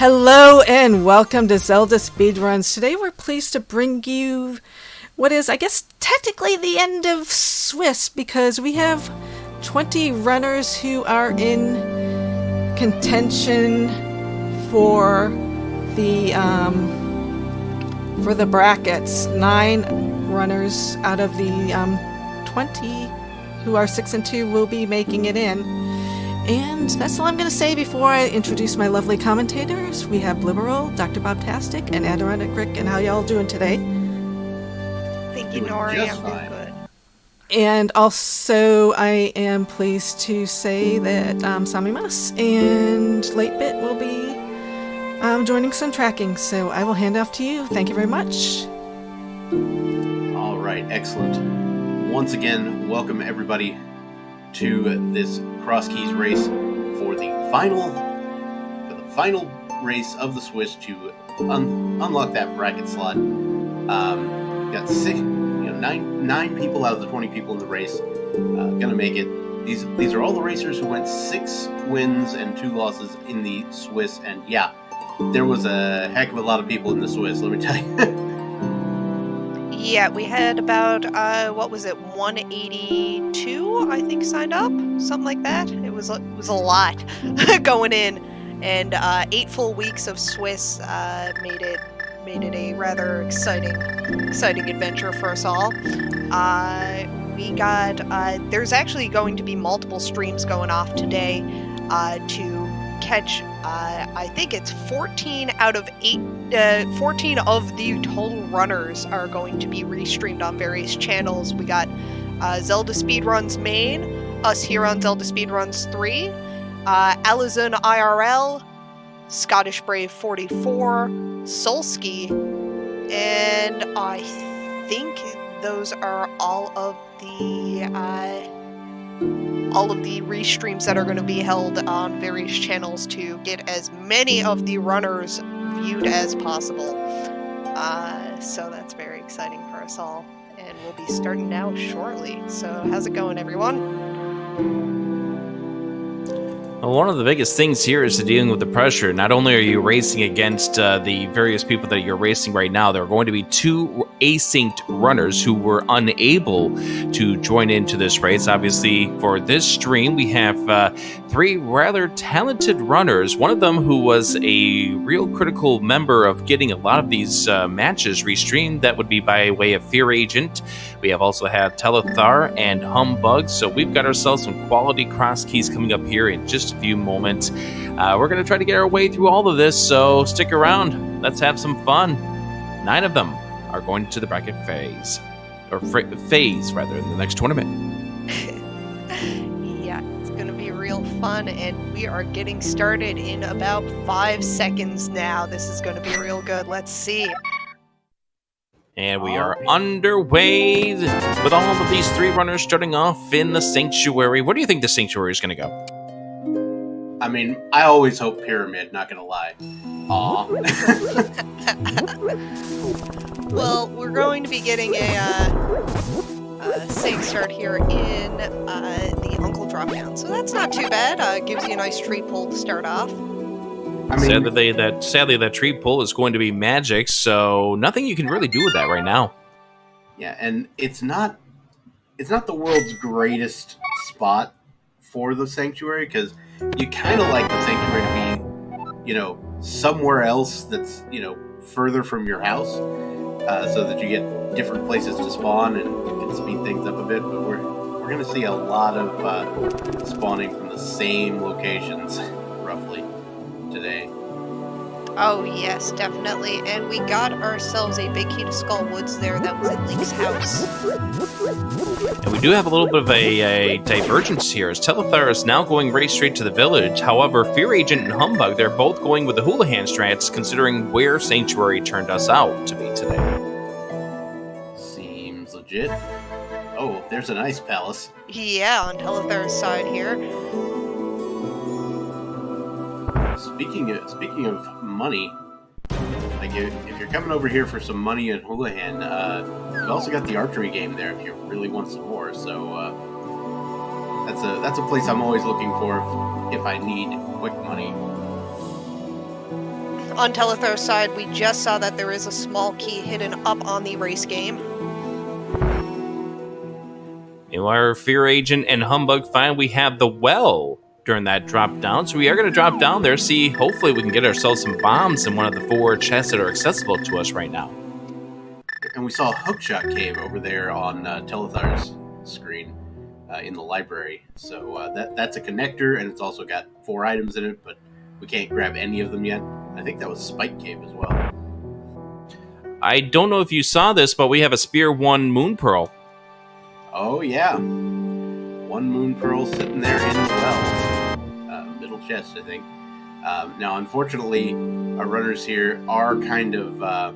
Hello and welcome to Zelda Speedruns. Today we're pleased to bring you what is, I guess, technically the end of Swiss, because we have 20 runners who are in contention for the brackets. 9 runners out of the 20 who are 6 and 2 will be making it in. And that's all I'm going to say before I introduce my lovely commentators. We have Blibberl, Dr. Bobtastic, and Adirondack Rick. And how y'all doing today? Thank you, Nori. I'm doing good. And also, I am pleased to say that Sami Mas and Late Bit will be joining some tracking. So I will hand off to you. Thank you very much. All right, excellent. Once again, welcome everybody to this Crosskeys race for the final race of the Swiss to unlock that bracket slot. Got nine people out of the 20 people in the race gonna make it. These are all the racers who went 6 wins and 2 losses in the Swiss, and yeah, there was a heck of a lot of people in the Swiss, let me tell you. Yeah, we had about, 182, I think, signed up? Something like that. It was a lot going in. And 8 full weeks of Swiss made it a rather exciting adventure for us all. We got, there's actually going to be multiple streams going off today to catch, I think it's 14 out of 14 of the total runners are going to be restreamed on various channels. We got Zelda Speedruns Main, us here on Zelda Speedruns 3, Alizon IRL, Scottish Brave 44, Solski, and I think those are all of the restreams that are going to be held on various channels to get as many of the runners viewed as possible. So that's very exciting for us all, and we'll be starting now shortly. So how's it going, everyone? Well, one of the biggest things here is dealing with the pressure. Not only are you racing against the various people that you're racing right now, there are going to be 2 asynced runners who were unable to join into this race. Obviously, for this stream, we have 3 rather talented runners. One of them who was a real critical member of getting a lot of these matches restreamed. That would be by way of Fear Agent. We have also had Telethar and Humbug. So we've got ourselves some quality Crosskeys coming up here in just a few moments. We're going to try to get our way through all of this, so stick around. Let's have some fun. 9 of them are going to the bracket phase, or phase rather, in the next tournament. Yeah, it's going to be real fun, and we are getting started in about 5 seconds now. This is going to be real good. Let's see. And we are underway with all of these 3 runners starting off in the Sanctuary. Where do you think the Sanctuary is going to go? I mean, I always hope Pyramid, not gonna lie. Aw. Well, we're going to be getting a safe start here in the Uncle Dropdown, so that's not too bad. Gives you a nice tree pull to start off. I mean, Sadly, that tree pull is going to be magic, so nothing you can really do with that right now. Yeah, and it's not the world's greatest spot for the Sanctuary, because you kind of like the Sanctuary to be, somewhere else that's, further from your house, so that you get different places to spawn and can speed things up a bit. But we're going to see a lot of spawning from the same locations, roughly, today. Oh yes, definitely. And we got ourselves a big key to Skull Woods there. That was at Link's house. And we do have a little bit of a divergence here, as Telethar is now going very straight to the village. However, Fear Agent and Humbug, they're both going with the Houlihan strats, considering where Sanctuary turned us out to be today. Seems legit. Oh, there's an ice palace. Yeah, on Telethar's side here. Speaking of money, like if you're coming over here for some money in Houlihan, you've also got the archery game there if you really want some more. So that's a place I'm always looking for if I need quick money. On Telethar's side, we just saw that there is a small key hidden up on the race game. Meanwhile, Fear Agent and Humbug find we have the well during that drop down. So we are going to drop down there, see, hopefully we can get ourselves some bombs in one of the 4 chests that are accessible to us right now. And we saw a hookshot cave over there on Telethar's screen in the library. So that's a connector, and it's also got 4 items in it, but we can't grab any of them yet. I think that was Spike Cave as well. I don't know if you saw this, but we have a Spear 1 Moon Pearl. Oh, yeah. 1 Moon Pearl sitting there in the well. Middle chest, I think. Now, unfortunately, our runners here are kind of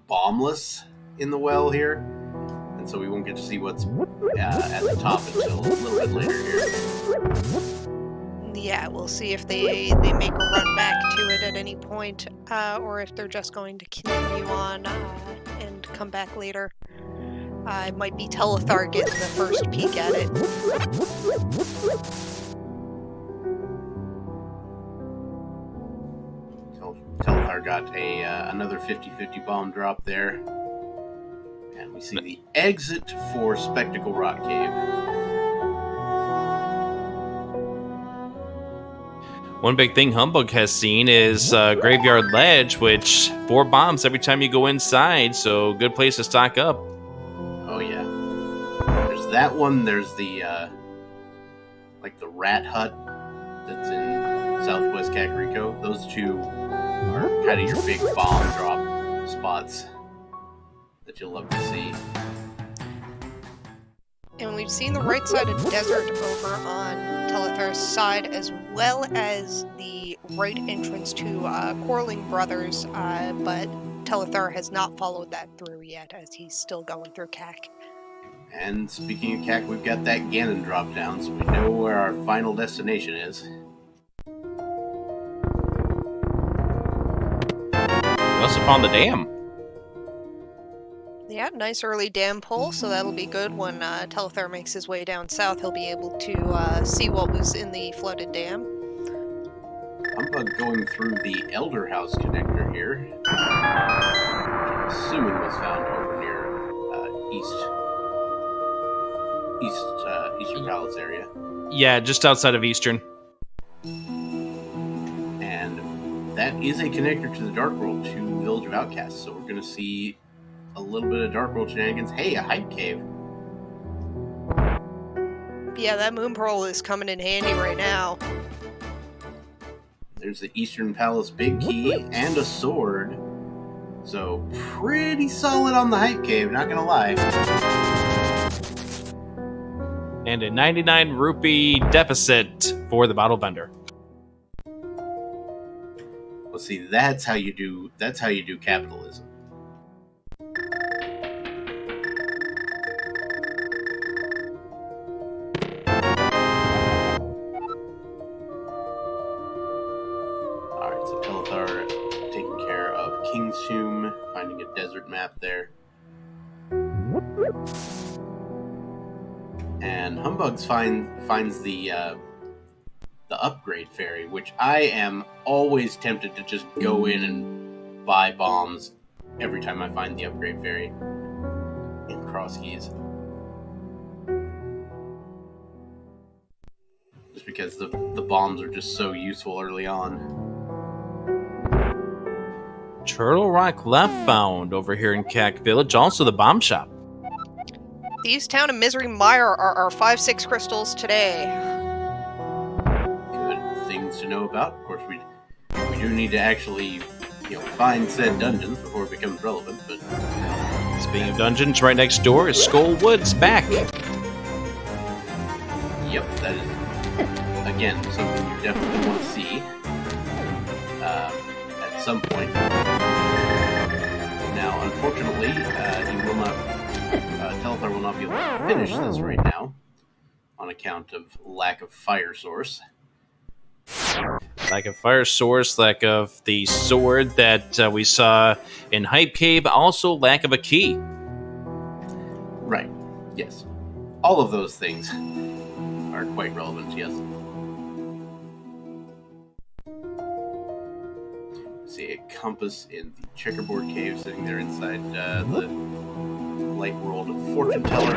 bombless in the well here. And so we won't get to see what's at the top until a little bit later here. Yeah, we'll see if they make a run back to it at any point, or if they're just going to continue on and come back later. It might be Telethar getting the first peek at it. Telethar got another 50-50 bomb drop there. And we see the exit for Spectacle Rock Cave. One big thing Humbug has seen is Graveyard Ledge, which 4 bombs every time you go inside, so good place to stock up. Oh yeah. There's that one, there's the like the rat hut that's in southwest Kakariko. Those 2 are kind of your big bomb drop spots that you'll love to see. And we've seen the right side of desert over on Telethar's side, as well as the right entrance to Quarreling Brothers, but Telethar has not followed that through yet, as he's still going through CAC. And speaking of CAC, we've got that Ganon drop down, so we know where our final destination is. We also found the dam. Yeah, nice early dam pull, so that'll be good when Telethar makes his way down south. He'll be able to see what was in the flooded dam. Humbug going through the Elder House connector here, which I'm assuming was found over near Eastern Palace area. Yeah, just outside of Eastern. And that is a connector to the Dark World, to Village of Outcasts, so we're going to see a little bit of Dark World shenanigans. Hey, a hype cave. Yeah, that Moon Pearl is coming in handy right now. There's the Eastern Palace big key and a sword. So, pretty solid on the hype cave, not gonna lie. And a 99 rupee deficit for the bottle vendor. Well, see, that's how you do capitalism. Alright, so Telethar taking care of King's Tomb, finding a desert map there. And Humbug finds the upgrade ferry, which I am always tempted to just go in and buy bombs every time I find the upgrade ferry in Crosskeys. Just because the bombs are just so useful early on. Turtle Rock left found over here in CAC Village. Also the bomb shop. These Town and Misery Mire are our 5-6 crystals today. Good things to know about. Of course, we do need to actually, find said dungeons before it becomes relevant. But Speaking of dungeons, right next door is Skull Woods back. Yep, that is again something you definitely want to see at some point. Now, unfortunately, Telethar will not be able to finish this right now on account of lack of fire source. Lack of fire source, lack of the sword that we saw in Hype Cave, also lack of a key. Right, yes. All of those things are quite relevant, yes. See a compass in the checkerboard cave sitting there inside the light world fortune teller.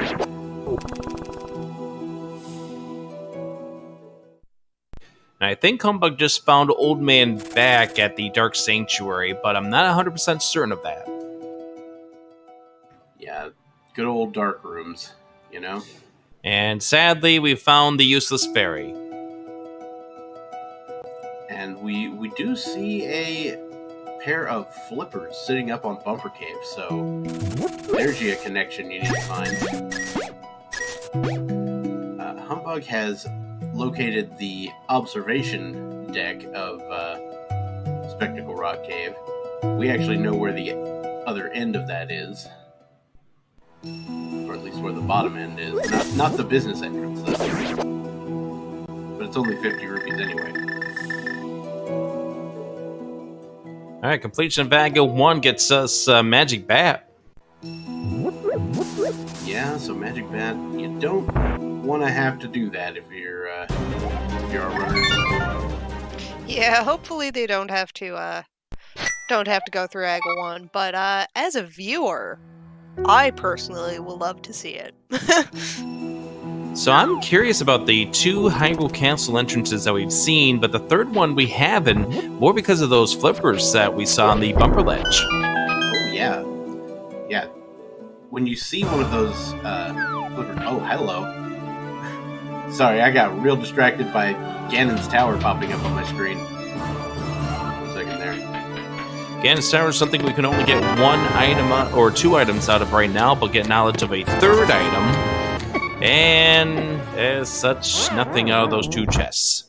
And I think Humbug just found Old Man back at the Dark Sanctuary, but I'm not 100% certain of that. Yeah, good old dark rooms, you know? And sadly, we found the useless fairy. And we do see a pair of flippers sitting up on Bumper Cave, so there's you a connection you need to find. Humbug has located the observation deck of Spectacle Rock Cave. We actually know where the other end of that is. Or at least where the bottom end is. Not the business entrance, though. But it's only 50 rupees anyway. Alright, completion of Bag of 1 gets us Magic Bat. Yeah, so Magic Bat, you don't want to have to do that if you're a runner. Yeah, hopefully they don't have to go through Aggle 1, but as a viewer, I personally would love to see it. So I'm curious about the 2 Hyrule Castle entrances that we've seen, but the third one we haven't, more because of those flippers that we saw on the bumper ledge. Oh, yeah. Yeah. When you see one of those flippers... Oh, hello. Sorry, I got real distracted by Ganon's Tower popping up on my screen. One second there. Ganon's Tower is something we can only get 1 item or 2 items out of right now, but get knowledge of a 3rd item. And as such, nothing out of those 2 chests.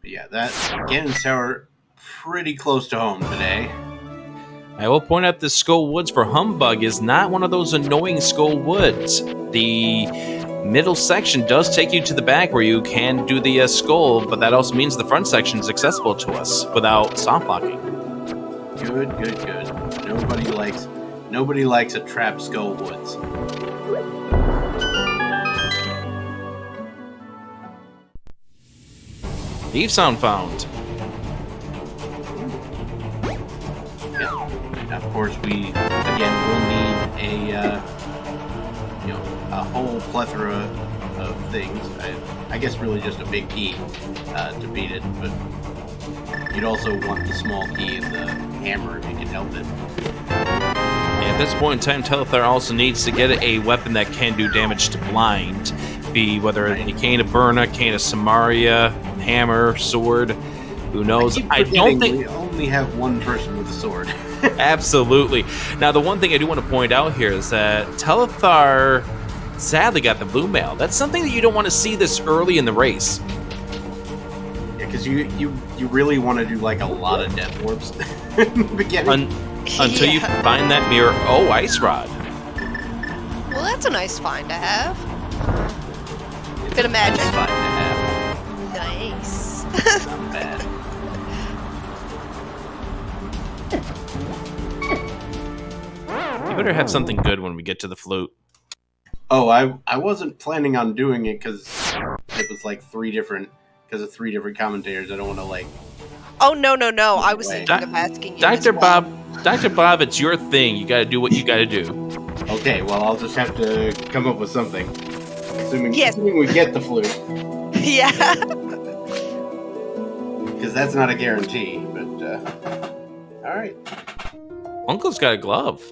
But yeah, that Ganon's Tower pretty close to home today. I will point out the Skull Woods for Humbug is not one of those annoying Skull Woods. The middle section does take you to the back where you can do the skull, but that also means the front section is accessible to us without soft locking. Good. Nobody likes a trapped Skull Woods. Thief Sound found. Yeah. Of course, we again will need a whole plethora of things. I guess really just a big key to beat it, but you'd also want the small key and the hammer if you can help it. At this point in time, Telethar also needs to get a weapon that can do damage to blind. Be whether it be Cane of Burna, Cane of Samaria, hammer, sword, who knows. I don't think we only have one person with a sword. Absolutely. Now, the one thing I do want to point out here is that Telethar sadly got the blue mail. That's something that you don't want to see this early in the race. Yeah, because you really want to do like a lot of death warps in the beginning. Until you find that mirror. Oh, Ice Rod. Well, that's a nice find to have. Bit of magic. It's fine to have. Nice. Not bad. You better have something good when we get to the flute. Oh, I wasn't planning on doing it because it was like 3 different commentators. I don't want to like. Oh no! I was thinking of asking you. Dr. Bob, it's your thing. You gotta do what you gotta do. Okay, well, I'll just have to come up with something. Assuming we get the flute. Yeah. Because that's not a guarantee, but alright. Uncle's got a glove.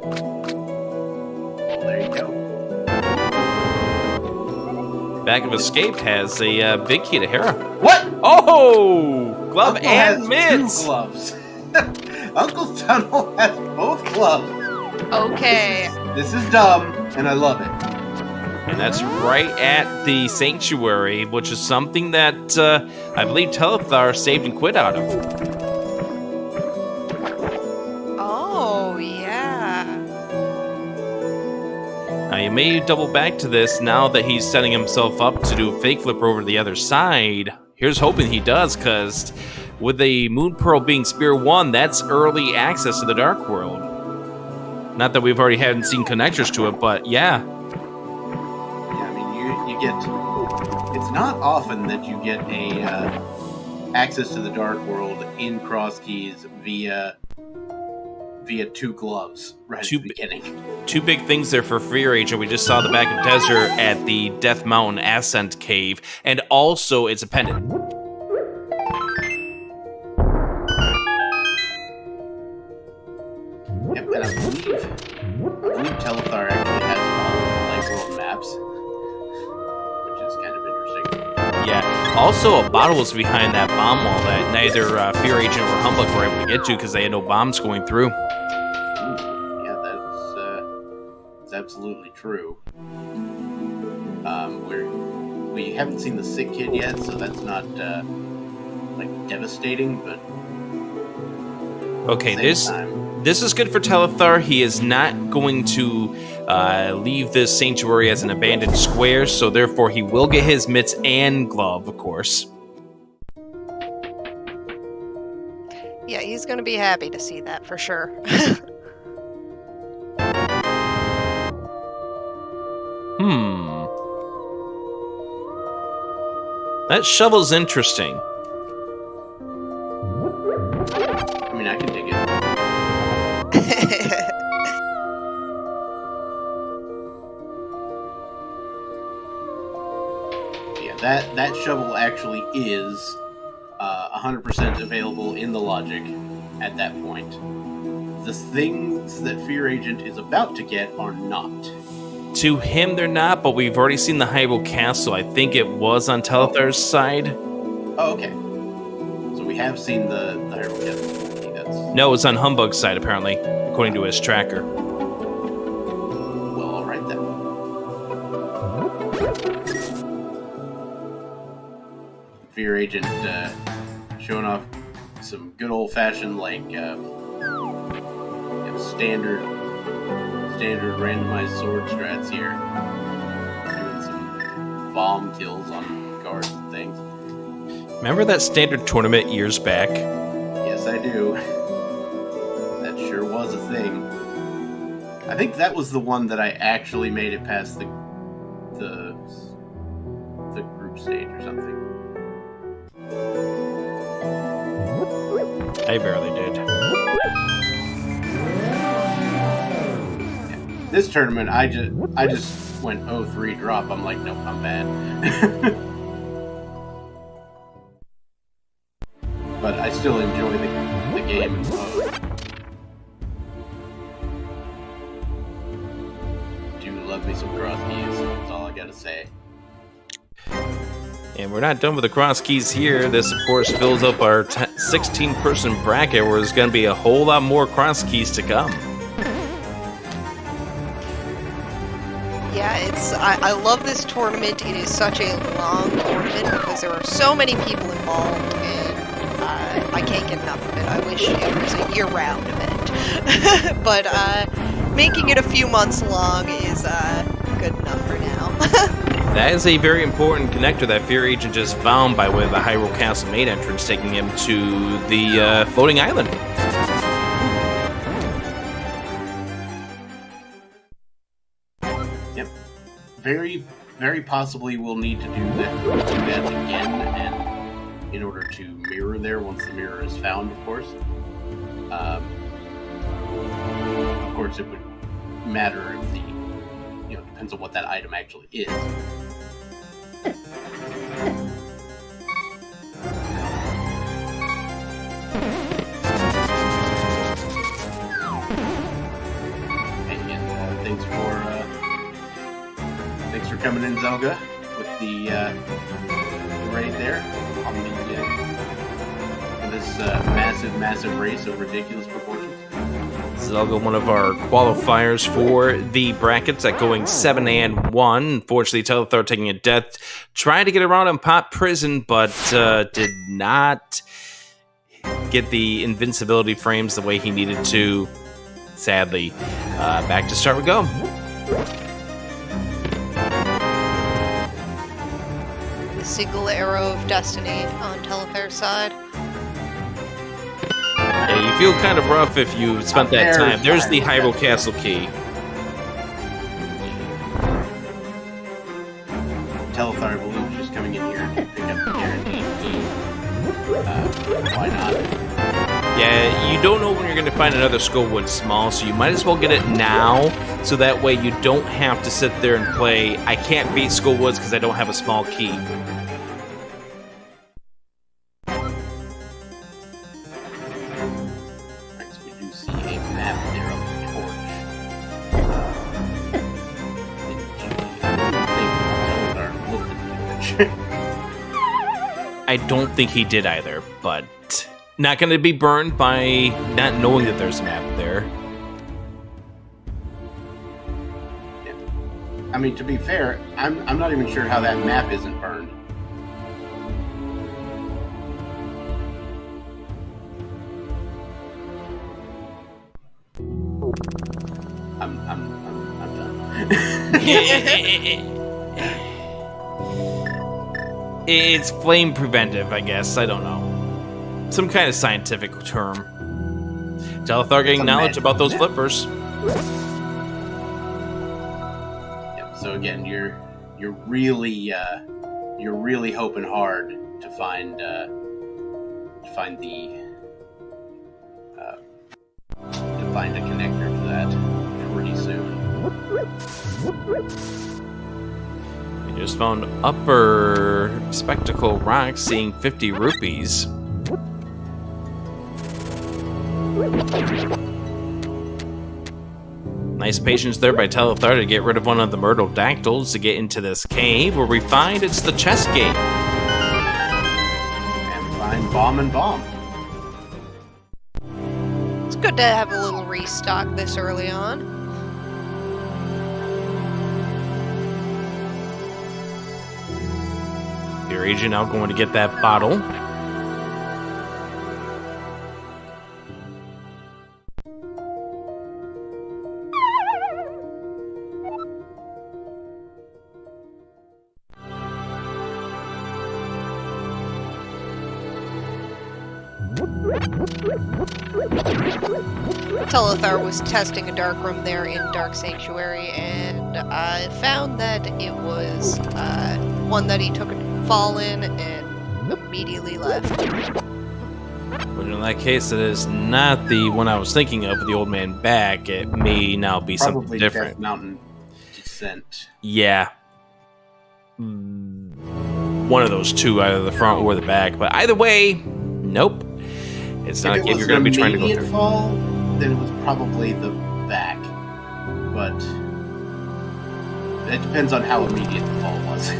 Well, there you go. Bag of Escape has a big key to Hera. What? Oh! Glove Uncle and has mitts! 2 gloves. Uncle's Tunnel has both gloves. Okay. This is dumb, and I love it. And that's right at the Sanctuary, which is something that I believe Telethar saved and quit out of. Oh, yeah. Now, you may double back to this now that he's setting himself up to do a fake flipper over to the other side. Here's hoping he does, because with the Moon Pearl being Spear 1, that's early access to the Dark World. Not that we've already hadn't seen connectors to it, but yeah. Yeah, I mean, you you get. It's not often that you get a access to the Dark World in Crosskeys via two gloves right at the beginning. Two big things there for Fear Agent. We just saw the back of Desert at the Death Mountain Ascent Cave, and also it's a pendant. Yep, and I believe Telethar actually has all of the Light World maps, which is kind of interesting. Yeah. Also, a bottle was behind that bomb wall that neither Fear Agent or Humbug were able to get to because they had no bombs going through. Yeah, that's absolutely true. We haven't seen the sick kid yet, so that's not like devastating, but okay, this is good for Telethar. He is not going to leave this sanctuary as an abandoned square, so therefore he will get his mitts and glove, of course. Yeah, he's going to be happy to see that for sure. That shovel's interesting. I mean, I can dig it. Yeah, that shovel actually is 100% available in the logic at that point. The things that Fear Agent is about to get are not. To him, they're not, but we've already seen the Hyrule Castle. I think it was on Telethar's side. Oh, okay. So we have seen the Hyrule Castle. No, it's on Humbug's side, apparently, according to his tracker. Well, alright then. Fear Agent showing off some good old-fashioned, like, standard randomized sword strats here. Doing some bomb kills on guards and things. Remember that standard tournament years back? Yes, I do. That sure was a thing. I think that was the one that I actually made it past the group stage or something. I barely did. This tournament, I just went 0-3 drop. I'm like, nope, I'm bad. But I still enjoy the game and mode. Do love me some Crosskeys. That's all I gotta say. And we're not done with the Crosskeys here. This, of course, fills up our 16-person bracket, where there's going to be a whole lot more Crosskeys to come. Yeah, I love this tournament. It is such a long tournament because there are so many people involved, and I can't get enough of it. I wish it was a year-round event. But making it a few months long is good enough for now. That is a very important connector that Fear Agent just found by way of the Hyrule Castle main entrance, taking him to the floating island. Yep. Very, very possibly we'll need to do that again, and in order to mirror there once the mirror is found, of course. Of course, it would matter if depends on what that item actually is. And thanks for coming in, Zelda, with the raid there on this massive race of ridiculous proportions. Zelda, one of our qualifiers for the brackets at going 7-1. Unfortunately, Telethar taking a death, trying to get around on Pop Prison, but did not get the invincibility frames the way he needed to. Sadly, back to start we go. The single arrow of destiny on Telethar's side. Yeah, you feel kind of rough if you spent that time. There's the Hyrule Castle key. Telethar, I believe, is just coming in here to pick up the guaranteed key. Why not? Yeah, you don't know when you're going to find another Skullwood Small, so you might as well get it now, so that way you don't have to sit there and play, I can't beat Skullwoods because I don't have a small key. Right, so we do see a map there of the torch. I don't think Telethar looked at the torch. I don't think he did either, but not going to be burned by not knowing that there's a map there. I mean, to be fair, I'm not even sure how that map isn't burned. I'm done. It's flame preventive, I guess. I don't know. Some kind of scientific term. Telethar getting knowledge about those flippers. Yep. So again, you're really hoping hard to find the to find a connector for that pretty soon. We just found Upper Spectacle Rock, seeing 50 rupees. Nice patience there by Telethar to get rid of one of the Myrtle Dactyls to get into this cave, where we find it's the chest gate. And find Bomb and Bomb. It's good to have a little restock this early on. Your agent now going to get that bottle. Telethar was testing a dark room there in Dark Sanctuary, and I found that it was one that he took a fall in and immediately left. But in that case, it is not the one I was thinking of, the old man back. It may now be Probably something different. Death Mountain Descent. Yeah. One of those two, either the front or the back. But either way, nope. It's not a cave you're going to be trying to go through. Fall, then it was probably the back. But it depends on how immediate the fall was.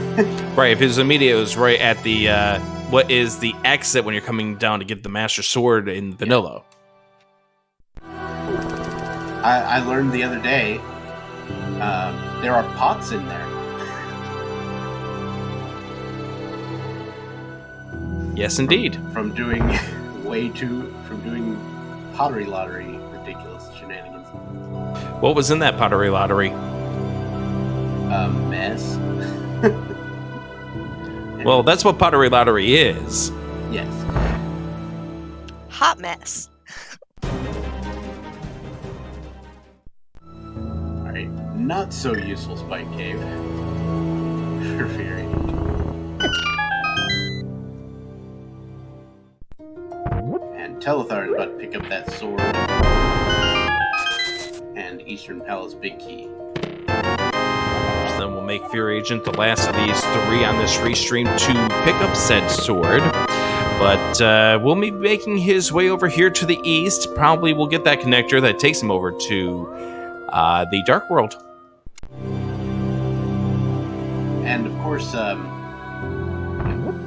Right, if it was immediate, it was right at the, what is the exit when you're coming down to get the Master Sword in Vanilla. I learned the other day, there are pots in there. Yes, indeed. From doing pottery lottery ridiculous shenanigans. What was in that pottery lottery? A mess. Well, that's what pottery lottery is. Yes. Hot mess. Alright, not so useful Spike Cave. For Fury. And Telethar is about to pick up that sword. And Eastern Palace Big Key. So then we'll make Fear Agent the last of these three on this restream to pick up said sword. But we'll be making his way over here to the east. Probably we'll get that connector that takes him over to the Dark World. And of course,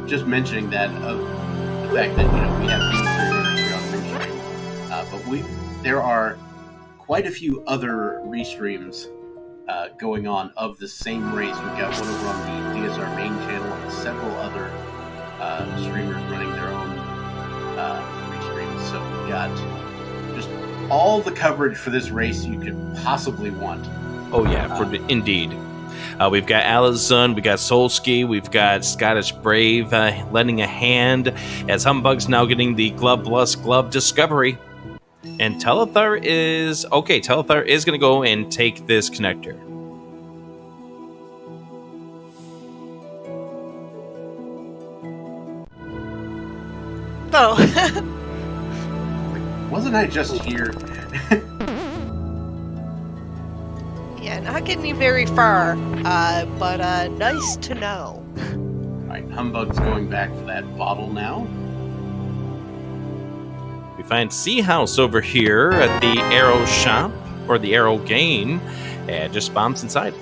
just mentioning that of the fact that we have these three runners here on the restream, but there are quite a few other restreams going on of the same race. We've got one over on the DSR main channel and several other streamers running their own restreams. So we've got just all the coverage for this race you could possibly want. Oh yeah, indeed. We've got Alizun, we got Solski, we've got Scottish Brave lending a hand, as Humbug's now getting the Glove Plus Glove Discovery. And Telethar is going to go and take this connector. though. Wasn't I just here? Yeah, not getting you very far, but nice to know. Alright, Humbug's going back for that bottle now. We find Sea House over here at the Arrow Shop, or the Arrow Game, and just bombs inside.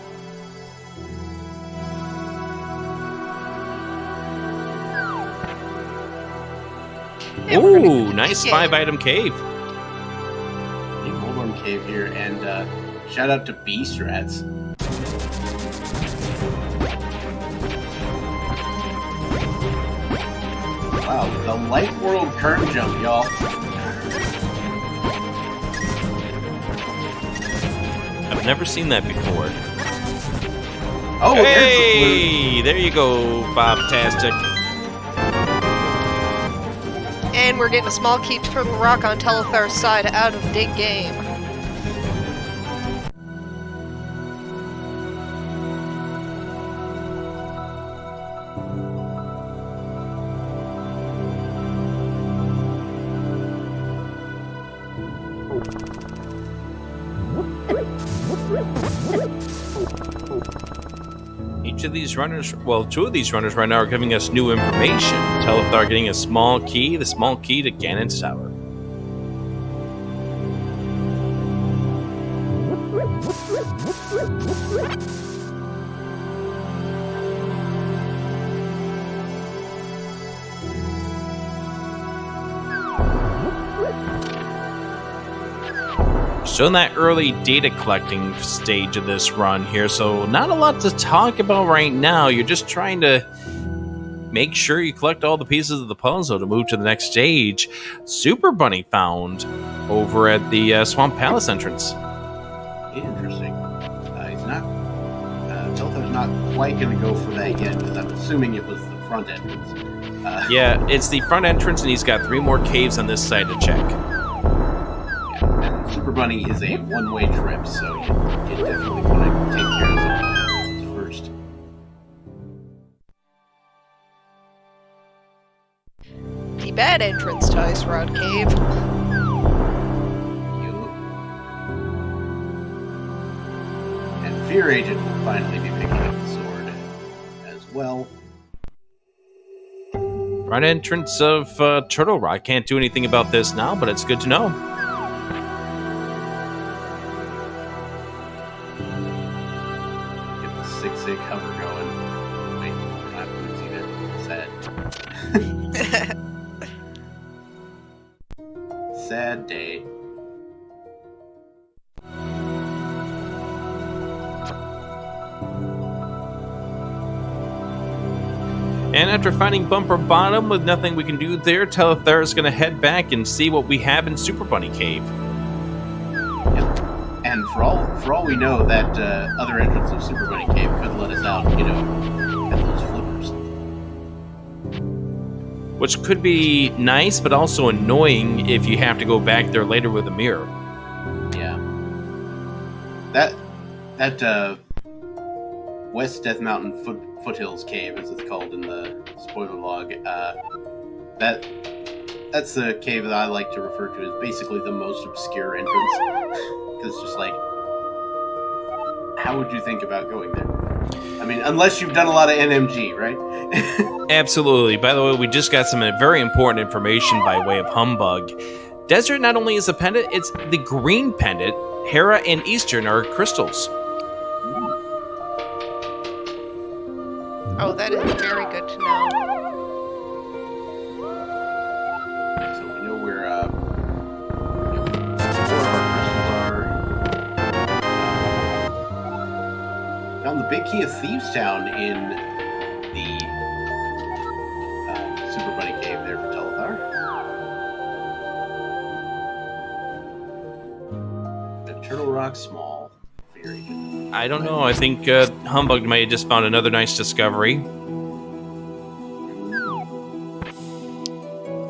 Hey, we're gonna Ooh, keep nice it 5-item cave. Big Moldworm Cave here, and shout out to Beast Rats. Wow, the Light World curve jump, y'all. I've never seen that before. Oh, Hey, there you go, Bob-tastic. And we're getting a small key Turtle Rock on Telethar's side out of Dig Game. Each of these runners, well, 2 of these runners right now are giving us new information. Telethar getting a small key, the small key to Ganon's Tower. Still in that early data collecting stage of this run here, so not a lot to talk about right now. You're just trying to make sure you collect all the pieces of the puzzle to move to the next stage. Super Bunny found over at the Swamp Palace entrance. Interesting. He's not. Telthar's not quite going to go for that yet, because I'm assuming it was the front entrance. Yeah, it's the front entrance, and he's got 3 more caves on this side to check. Super Bunny is a one-way trip, so you definitely want to take care of it first. The bad entrance to Ice Rod Cave. And Fear Agent will finally be picking up the sword as well. Front entrance of Turtle Rock. Can't do anything about this now, but it's good to know. Get the 6-sig hover going. Wait, we're not losing it. Sad. Sad day. And after finding Bumper Bottom with nothing we can do there, Telethar is going to head back and see what we have in Super Bunny Cave. Yep. And for all we know, that other entrance of Super Bunny Cave could let us out, at those flippers. Which could be nice, but also annoying if you have to go back there later with a mirror. Yeah. That West Death Mountain Foothills Cave, as it's called in the spoiler log, that's the cave that I like to refer to as basically the most obscure entrance. Because it's just like, how would you think about going there? I mean, unless you've done a lot of NMG, right? Absolutely. By the way, we just got some very important information by way of Humbug. Desert not only is a pendant, it's the green pendant. Hera and Eastern are crystals. Oh, that is very good to know. So we know where 4 of our crystals are. Found the big key of Thieves Town in the Super Bunny Cave there for Telethar. The Turtle Rock Small. Very good. I don't know. I think Humbug might have just found another nice discovery.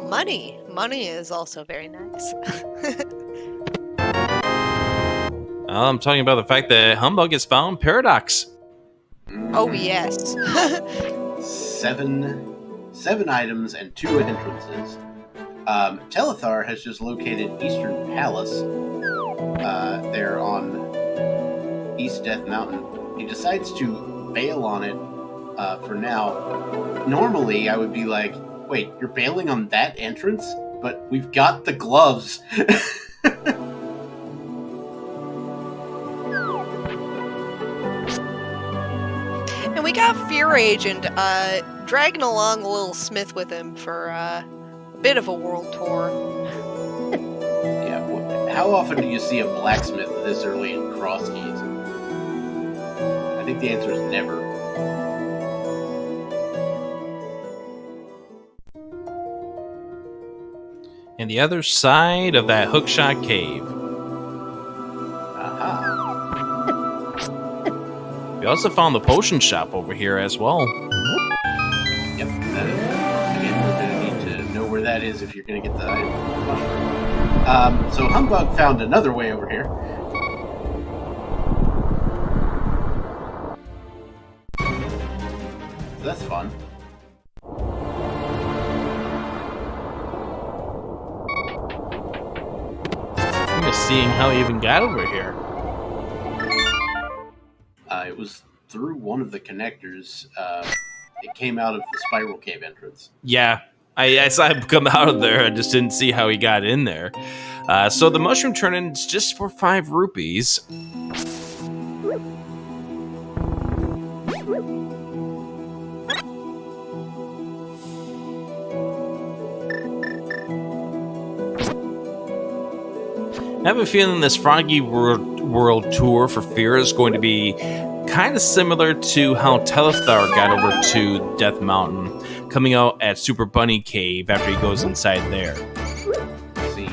Money. Money is also very nice. I'm talking about the fact that Humbug has found Paradox. Oh, yes. 7 items and 2 entrances. Telethar has just located Eastern Palace there on East Death Mountain. He decides to bail on it for now. Normally, I would be like, wait, you're bailing on that entrance? But we've got the gloves. And we got Fear Agent dragging along a little Smith with him for a bit of a world tour. Yeah, how often do you see a blacksmith this early in Crosskeys? I think the answer is never. And the other side of that hookshot cave. Aha. We also found the potion shop over here as well. Yep, that is. Again, we're going to need to know where that is if you're going to get the item from the mushroom. So Humbug found another way over here. So that's fun. I'm just seeing how he even got over here. It was through one of the connectors. It came out of the spiral cave entrance. Yeah, I saw him come out of there. I just didn't see how he got in there. So the mushroom turn-in's just for 5 rupees. I have a feeling this Froggy World tour for Fear is going to be kind of similar to how Telethar got over to Death Mountain, coming out at Super Bunny Cave after he goes inside there. Let's see.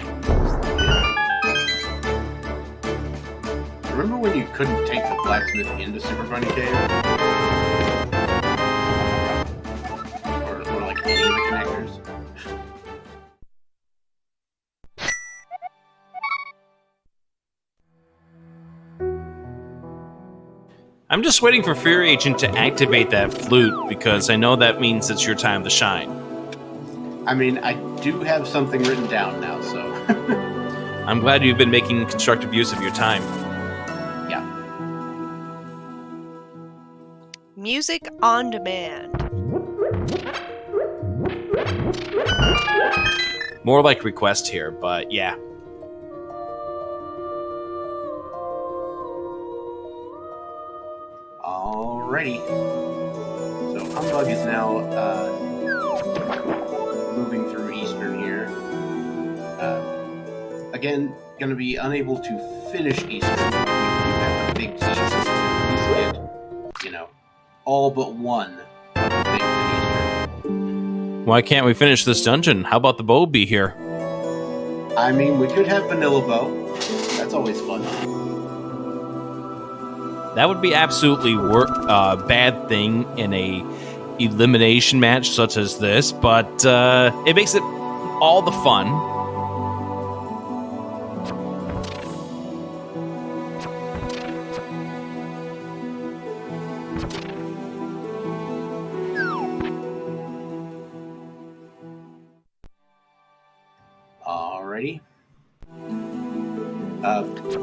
Remember when you couldn't take the blacksmith into Super Bunny Cave? Or like any of the connectors? I'm just waiting for Fear Agent to activate that flute because I know that means it's your time to shine. I mean, I do have something written down now, so... I'm glad you've been making constructive use of your time. Yeah. Music on demand. More like request here, but yeah. Alrighty. So Humbug is now moving through Eastern here. Again, going to be unable to finish Eastern. We do have a big team to get, all but one of the things in Eastern. Why can't we finish this dungeon? How about the bow be here? I mean, we could have Vanilla Bow. That's always fun. That would be absolutely bad thing in a elimination match such as this, but it makes it all the fun. Alrighty.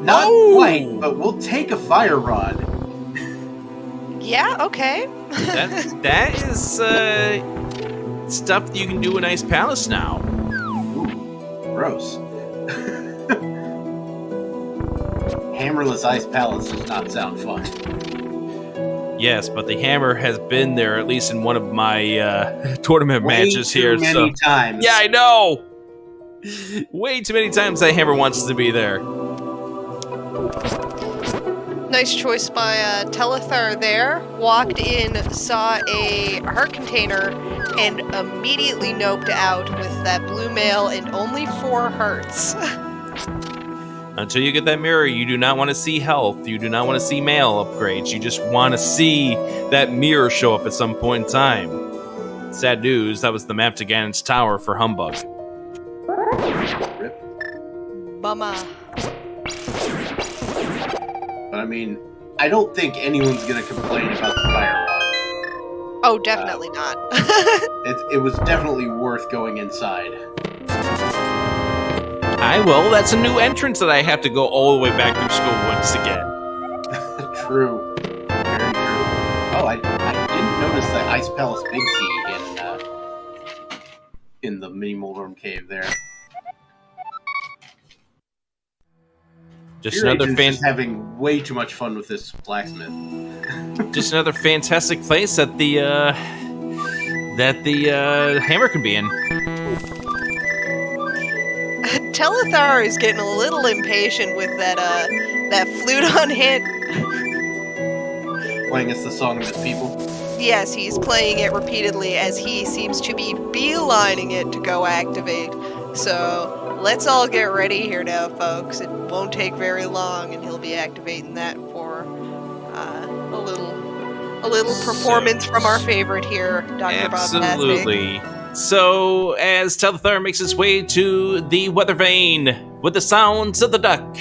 Not quite, but we'll take a fire rod. Yeah, okay. That is stuff that you can do in Ice Palace now. Ooh, gross. Hammerless Ice Palace does not sound fun. Yes, but the hammer has been there at least in one of my tournament matches here. Way too many times. Yeah, I know. Way too many times that hammer wants to be there. Nice choice by Telethar there. Walked in, saw a heart container, and immediately noped out with that blue mail and only 4 hearts. Until you get that mirror, you do not want to see health. You do not want to see mail upgrades. You just want to see that mirror show up at some point in time. Sad news, that was the map to Ganon's Tower for Humbug. Rip. Bummer. But I mean, I don't think anyone's gonna complain about the fire rod. Oh, definitely not. It was definitely worth going inside. I will. That's a new entrance that I have to go all the way back through Skull Woods to get. True. Very true. Oh, I didn't notice the Ice Palace Big Key in the mini Moldorm Cave there. Just Your another agent's just having way too much fun with this blacksmith. just another fantastic place that the hammer can be in. Telethar is getting a little impatient with that flute on hit. Playing us the song of his people. Yes, he's playing it repeatedly as he seems to be beelining it to go activate. So let's all get ready here now, folks. It won't take very long, and he'll be activating that for a little performance from our favorite here, Dr. Bob Tastic. Absolutely. So, as Telethar makes his way to the weather vane with the sounds of the duck,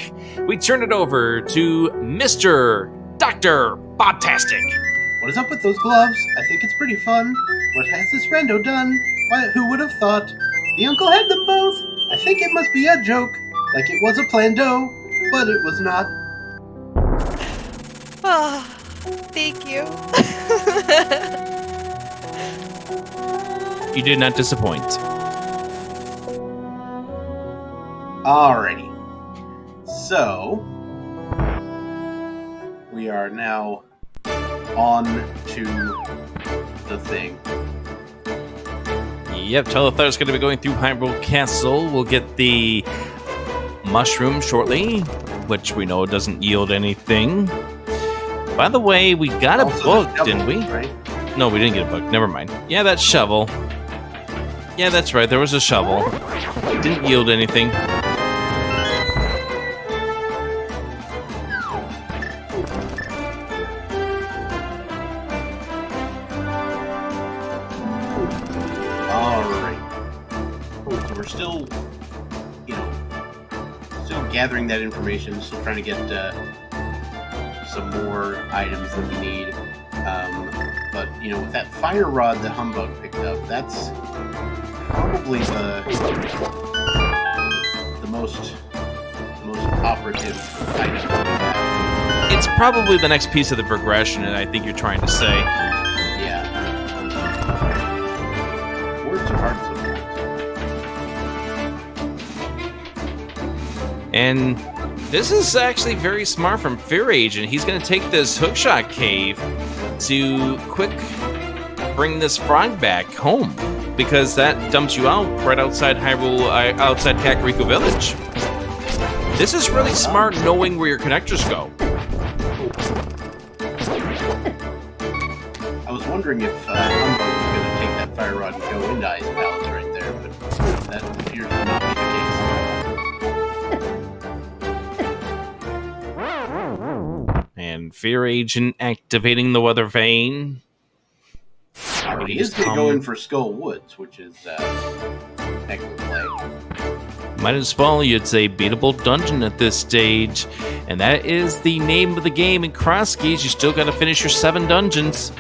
we turn it over to Mr. Dr. Bobtastic. What is up with those gloves? I think it's pretty fun. What has this rando done? Why, who would have thought? The uncle had them both. I think it must be a joke. Like it was a plando, but it was not. Ah, thank you. You did not disappoint. Alrighty. So, we are now on to the thing. Yep, Telethar's going to be going through Hyrule Castle. We'll get the mushroom shortly, which we know doesn't yield anything. By the way, we got a book, didn't we? Right? No, we didn't get a book. Never mind. Yeah, that shovel. Yeah, that's right. There was a shovel. Didn't yield anything. Alright. So we're still, still gathering that information, still trying to get some more items that we need. But, with that fire rod that Humbug picked up, that's probably the most operative item that we have. It's probably the next piece of the progression, and I think you're trying to say. Yeah. Words are hard sometimes. And this is actually very smart from Fear Agent. He's going to take this hookshot cave to bring this frog back home, because that dumps you out right outside Hyrule, outside Kakariko Village. This is really smart, knowing where your connectors go. I was wondering if Humbug was going to take that fire rod and go into Ice Palace right there, but that appears to not be the case. And Fear Agent activating the weather vane. He is going to go in for Skull Woods, which is excellent play. Might as well, you'd say, beatable dungeon at this stage. And that is the name of the game in Crosskeys. You still got to finish your 7 dungeons.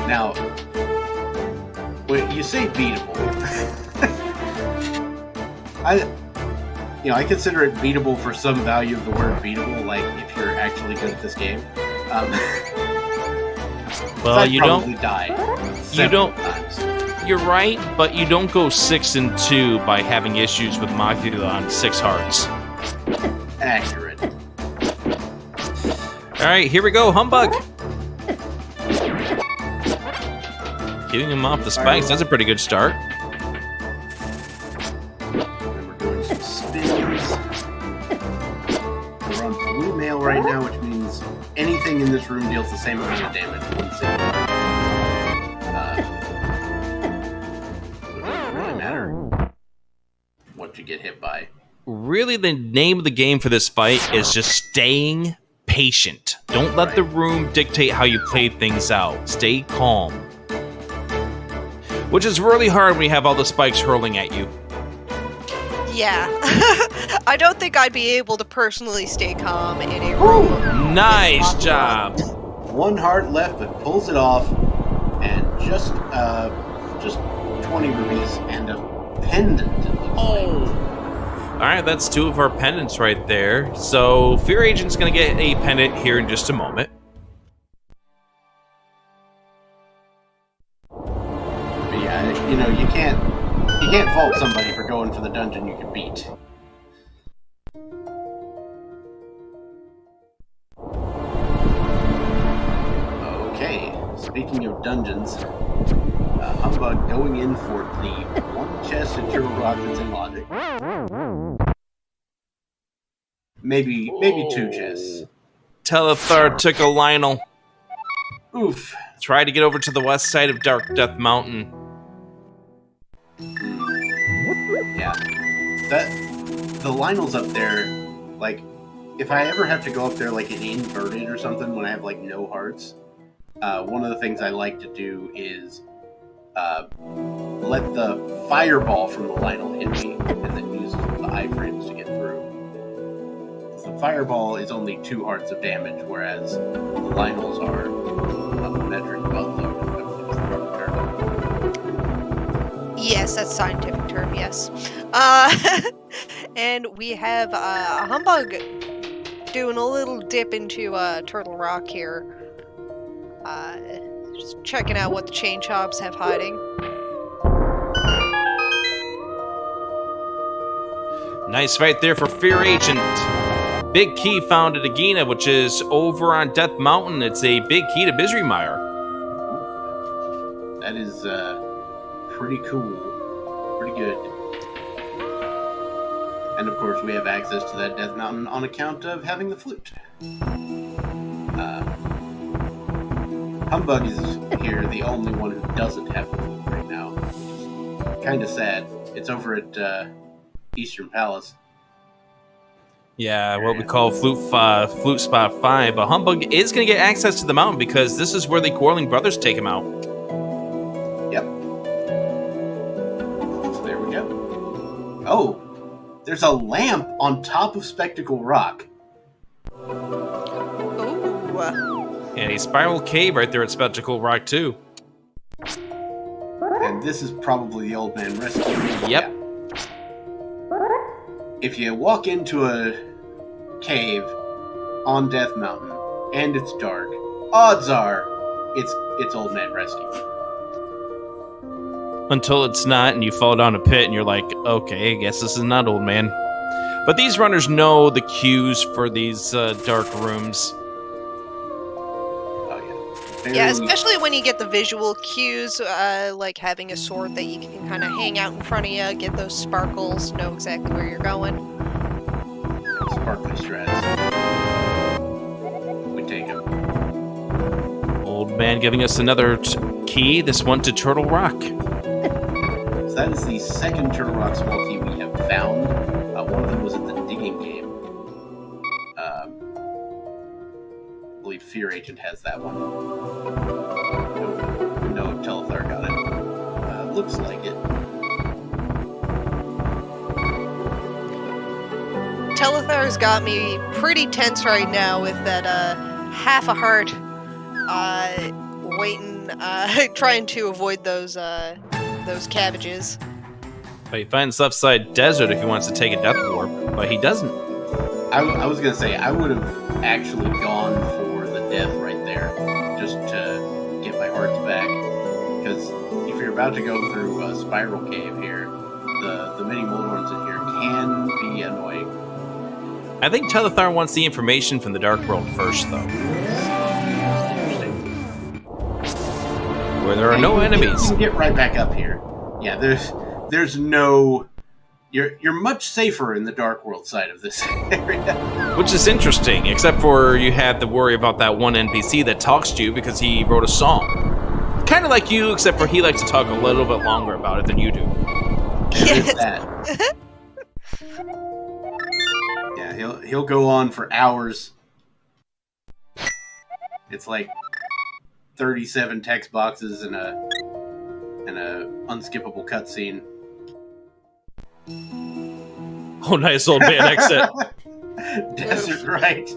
Now, when you say beatable, I consider it beatable for some value of the word beatable, like if you're actually good at this game. Well, you don't. Die You don't. times. You're right, but you don't go 6-2 by having issues with Macula on 6 hearts. Accurate. All right, here we go, Humbug. Getting him off the spikes. That's a pretty good start. And we're doing some spins. We're on blue mail right now, which means anything in this room deals the same amount of damage. One single target. So it doesn't really matter what you get hit by. Really, the name of the game for this fight is just staying patient. Don't let the room dictate how you play things out. Stay calm. Which is really hard when you have all the spikes hurling at you. Yeah. I don't think I'd be able to personally stay calm in a room. Nice job. One heart left, but pulls it off, and just 20 rupees and a pendant. Oh. All right, that's 2 of our pendants right there. So Fear Agent's going to get a pendant here in just a moment. But yeah, you know, you can't fault somebody for going for the dungeon you can beat. Okay, speaking of dungeons, Humbug going in for the one chest in Turtle Rock that's in Logic. Maybe 2 chests. Telethar took a Lionel. Oof. Tried to get over to the west side of Dark Death Mountain. Yeah. The Lionel's up there, like, if I ever have to go up there like an inverted or something when I have like no hearts, one of the things I like to do is let the fireball from the Lionel hit me and then use the iframes to get through. The fireball is only 2 hearts of damage, whereas the Lionels are a metric buttload, if that's the proper term. Yes, that's a scientific term, yes. And we have Humbug doing a little dip into Turtle Rock here. Just checking out what the chain chops have hiding. Nice fight there for Fear Agent. Big key found at Agina, which is over on Death Mountain. It's a big key to Bisrymire. That is pretty cool. Pretty good. And of course, we have access to that Death Mountain on account of having the flute. Humbug is here, the only one who doesn't have the flute right now, which is kind of sad. It's over at Eastern Palace. Yeah, what we call flute spot 5. But Humbug is going to get access to the mountain because this is where the Quarreling Brothers take him out. Yep. So there we go. Oh, there's a lamp on top of Spectacle Rock. Ooh. And a spiral cave right there at Spectacle Rock, too. And this is probably the Old Man Rescue. Yep. Yeah. If you walk into a cave on Death Mountain and it's dark, odds are it's Old Man Rescue. Until it's not, and you fall down a pit, and you're like, okay, I guess this is not Old Man. But these runners know the cues for these dark rooms. Oh yeah. Yeah, especially when you get the visual cues, like having a sword that you can kind of hang out in front of you, get those sparkles, know exactly where you're going. Sparkly strats. We take them. Old Man giving us another key, this one to Turtle Rock. So that is the second Turtle Rock small key we have found. One of them was at the digging game. I believe Fear Agent has that one. No, Telethar got it. Looks like it. Telethar's got me pretty tense right now with that half a heart waiting, trying to avoid those cabbages. But he finds Upside Desert if he wants to take a Death Warp, but he doesn't. I was gonna say I would have actually gone for the death right there, just to get my hearts back. Because if you're about to go through a spiral cave here, the mini Moldorms in here can be annoying. I think Telethar wants the information from the Dark World first, though. Where there are no enemies. You can get right back up here. Yeah, there's no... You're much safer in the Dark World side of this area. Which is interesting, except for you had to worry about that one NPC that talks to you because he wrote a song. Kind of like you, except for he likes to talk a little bit longer about it than you do. Yes. That. Yeah, he'll go on for hours. It's like 37 text boxes and a unskippable cutscene. Oh, nice Old Man exit. Desert right.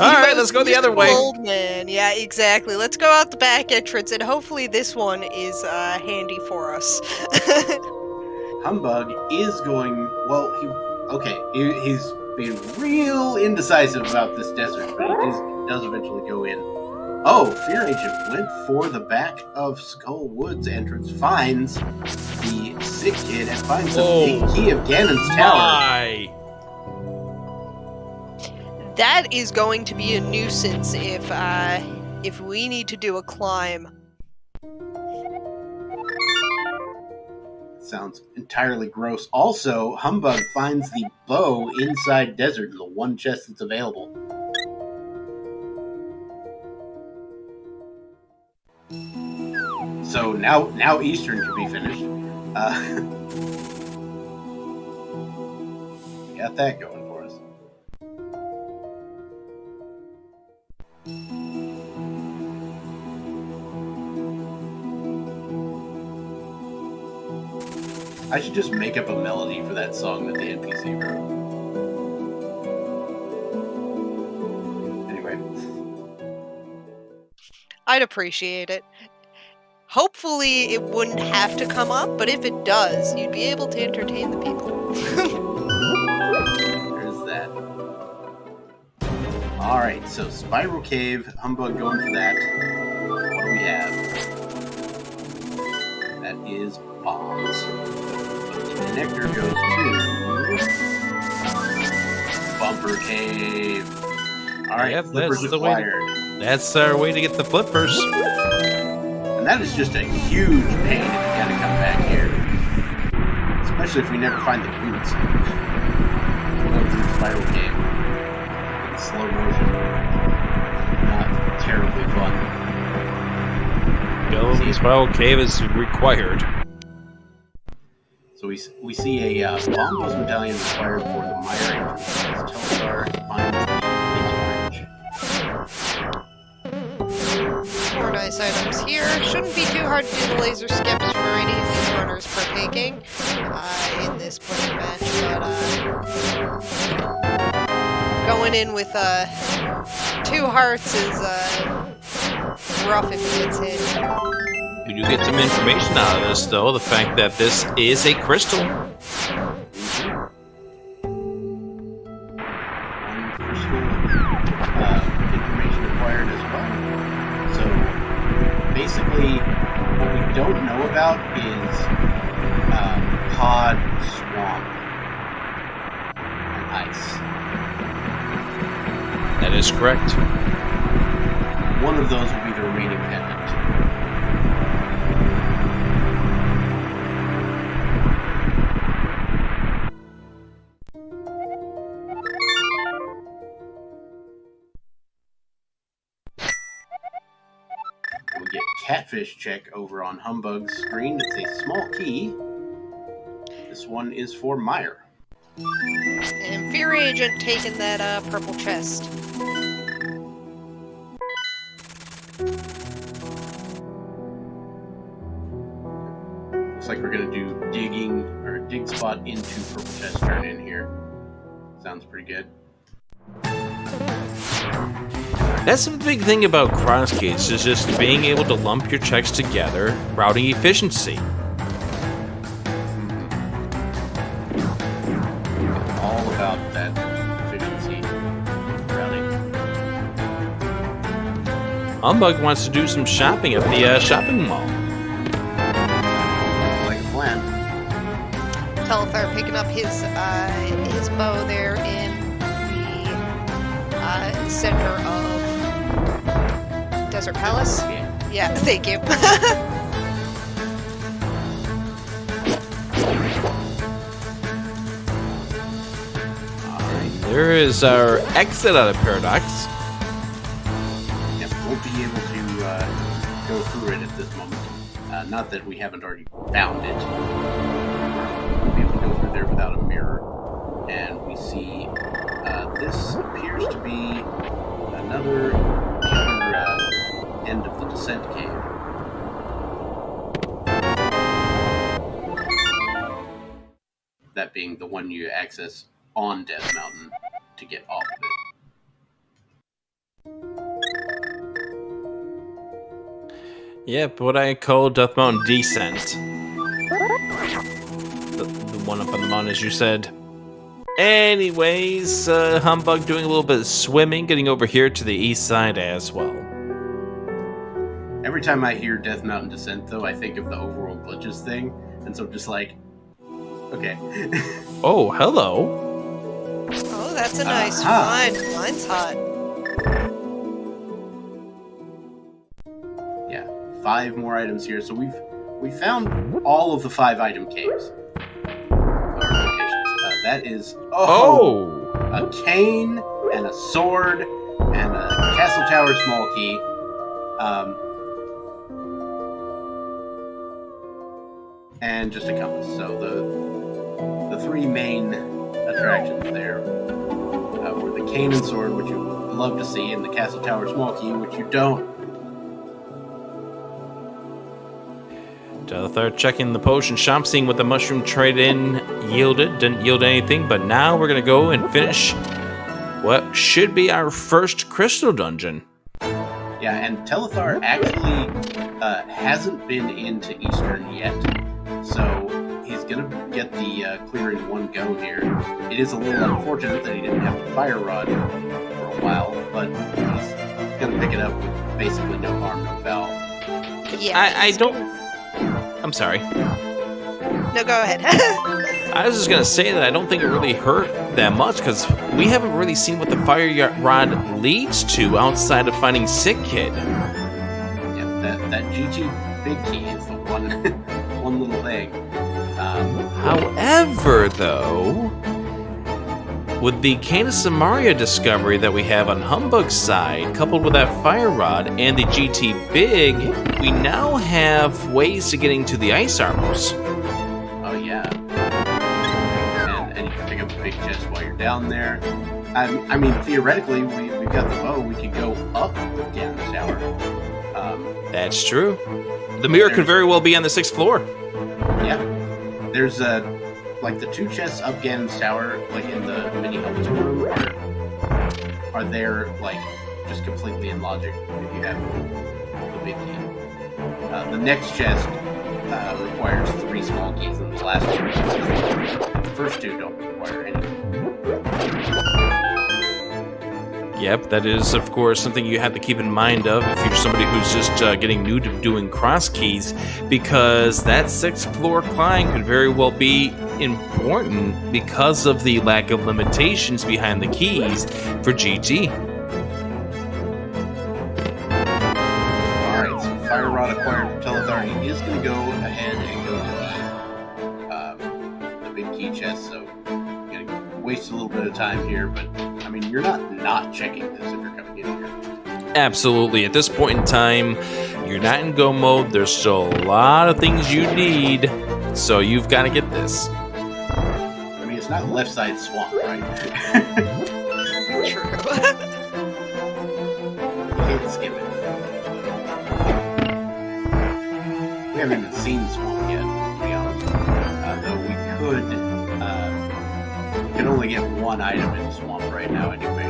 All right, let's go the other way. Old Man, yeah, exactly. Let's go out the back entrance, and hopefully this one is handy for us. Humbug is going. Well, he's being real indecisive about this desert, but he does eventually go in. Oh, Fear Agent went for the back of Skull Woods entrance, finds the sick kid, and finds the big key of Ganon's tower. That is going to be a nuisance if we need to do a climb. Sounds entirely gross. Also, Humbug finds the bow inside desert in the one chest that's available. So now Eastern can be finished. Got that going for us. I should just make up a melody for that song that the NPC wrote. Anyway. I'd appreciate it. Hopefully it wouldn't have to come up, but if it does, you'd be able to entertain the people. There's that. Alright, so Spiral Cave, Humbug going for that. What do we have? That is bombs. The nectar goes to Bumper Cave. Alright, Yep, flippers that's the acquired. That's our way to get the flippers. And that is just a huge pain if you gotta come back here. Especially if we never find the boots. Going through the Spiral Cave in slow motion. Not terribly fun. Go to the Spiral Cave is required. So we see a Bombos medallion required for the Mire entrance. Telstar finds the laser. 4 nice items here. Shouldn't be too hard to do the laser skips for any of these runners partaking in this playing match, but going in with 2 hearts is rough if he gets hit. We do get some information out of this, though. The fact that this is a crystal. One crystal information acquired as well. So basically, what we don't know about is Pod, Swamp, and Ice. That is correct. One of those will be the remaining pendant. We get Catfish check over on Humbug's screen. It's a small key. This one is for Mire. And Fear Agent taking that purple chest. Looks like we're gonna do digging or dig spot into purple chest turn in here. Sounds pretty good. That's the big thing about Crosskeys, is just being able to lump your checks together, routing efficiency. All about that efficiency routing. Humbug wants to do some shopping at the shopping mall. Like a plan. Telethar picking up his bow there in the center of Desert Palace. Yeah, thank you. There is our exit out of Paradox. Yep, won't be able to go through it at this moment. Not that we haven't already found it. We'll be able to go through there without a mirror. And we see this appears to be the other end of the descent cave. That being the one you access on Death Mountain to get off of it. Yep, what I call Death Mountain Descent. one up on the mountain, as you said. Anyways, Humbug doing a little bit of swimming, getting over here to the east side as well. Every time I hear Death Mountain Descent, though, I think of the overworld glitches thing, and so I'm just like, okay. Oh, hello. Oh, that's a nice one. Mine's hot. Yeah, 5 more items here. So we found all of the 5 item caves. Or locations. That is a cane and a sword and a castle tower small key. And just a compass. So the 3 main attractions there were the cane and sword, which you love to see, and the castle tower small key, which you don't. Delthar checking the potion shop, seeing what the mushroom trade-in yielded. Didn't yield anything, but now we're going to go and finish what should be our first crystal dungeon. Yeah, and Telethar actually hasn't been into Eastern yet, so he's going to get the clear in one go here. It is a little unfortunate that he didn't have the fire rod for a while, but he's going to pick it up with basically no harm, no foul. Yeah. I don't... I'm sorry. No, go ahead. I was just going to say that I don't think it really hurt that much, because we haven't really seen what the fire rod leads to outside of finding Sick Kid. Yeah, that GT big key is the one little thing. However, though, with the Cane of Samaria discovery that we have on Humbug's side, coupled with that fire rod and the GT Big, we now have ways to getting to the ice armors. Oh yeah, and you can pick up a big chest while you're down there. I mean, theoretically, we've got the bow. We could go up Ganon's tower. That's true. The mirror could very well be on the 6th floor. Yeah, there's like the 2 chests up Ganon's tower, like in the mini helmet room, are there like just completely in logic if you have the big key. The next chest requires 3 small keys, and the last one, the first 2 don't require any. Yep, that is, of course, something you have to keep in mind of if you're somebody who's just getting new to doing Crosskeys, because that 6th floor climb could very well be important because of the lack of limitations behind the keys for GT. Alright, so Fire Rod acquired for Telethar. He is going to go ahead and go to the big key chest, so I'm going to waste a little bit of time here, but I mean, you're not checking this if you're coming in here. Absolutely. At this point in time, you're not in go mode. There's still a lot of things you need, so you've got to get this. I mean, it's not left side swamp, right? True. You can't skip it. We haven't even seen swamp yet, to be honest. Though we can only get 1 item in swamp right now anyway.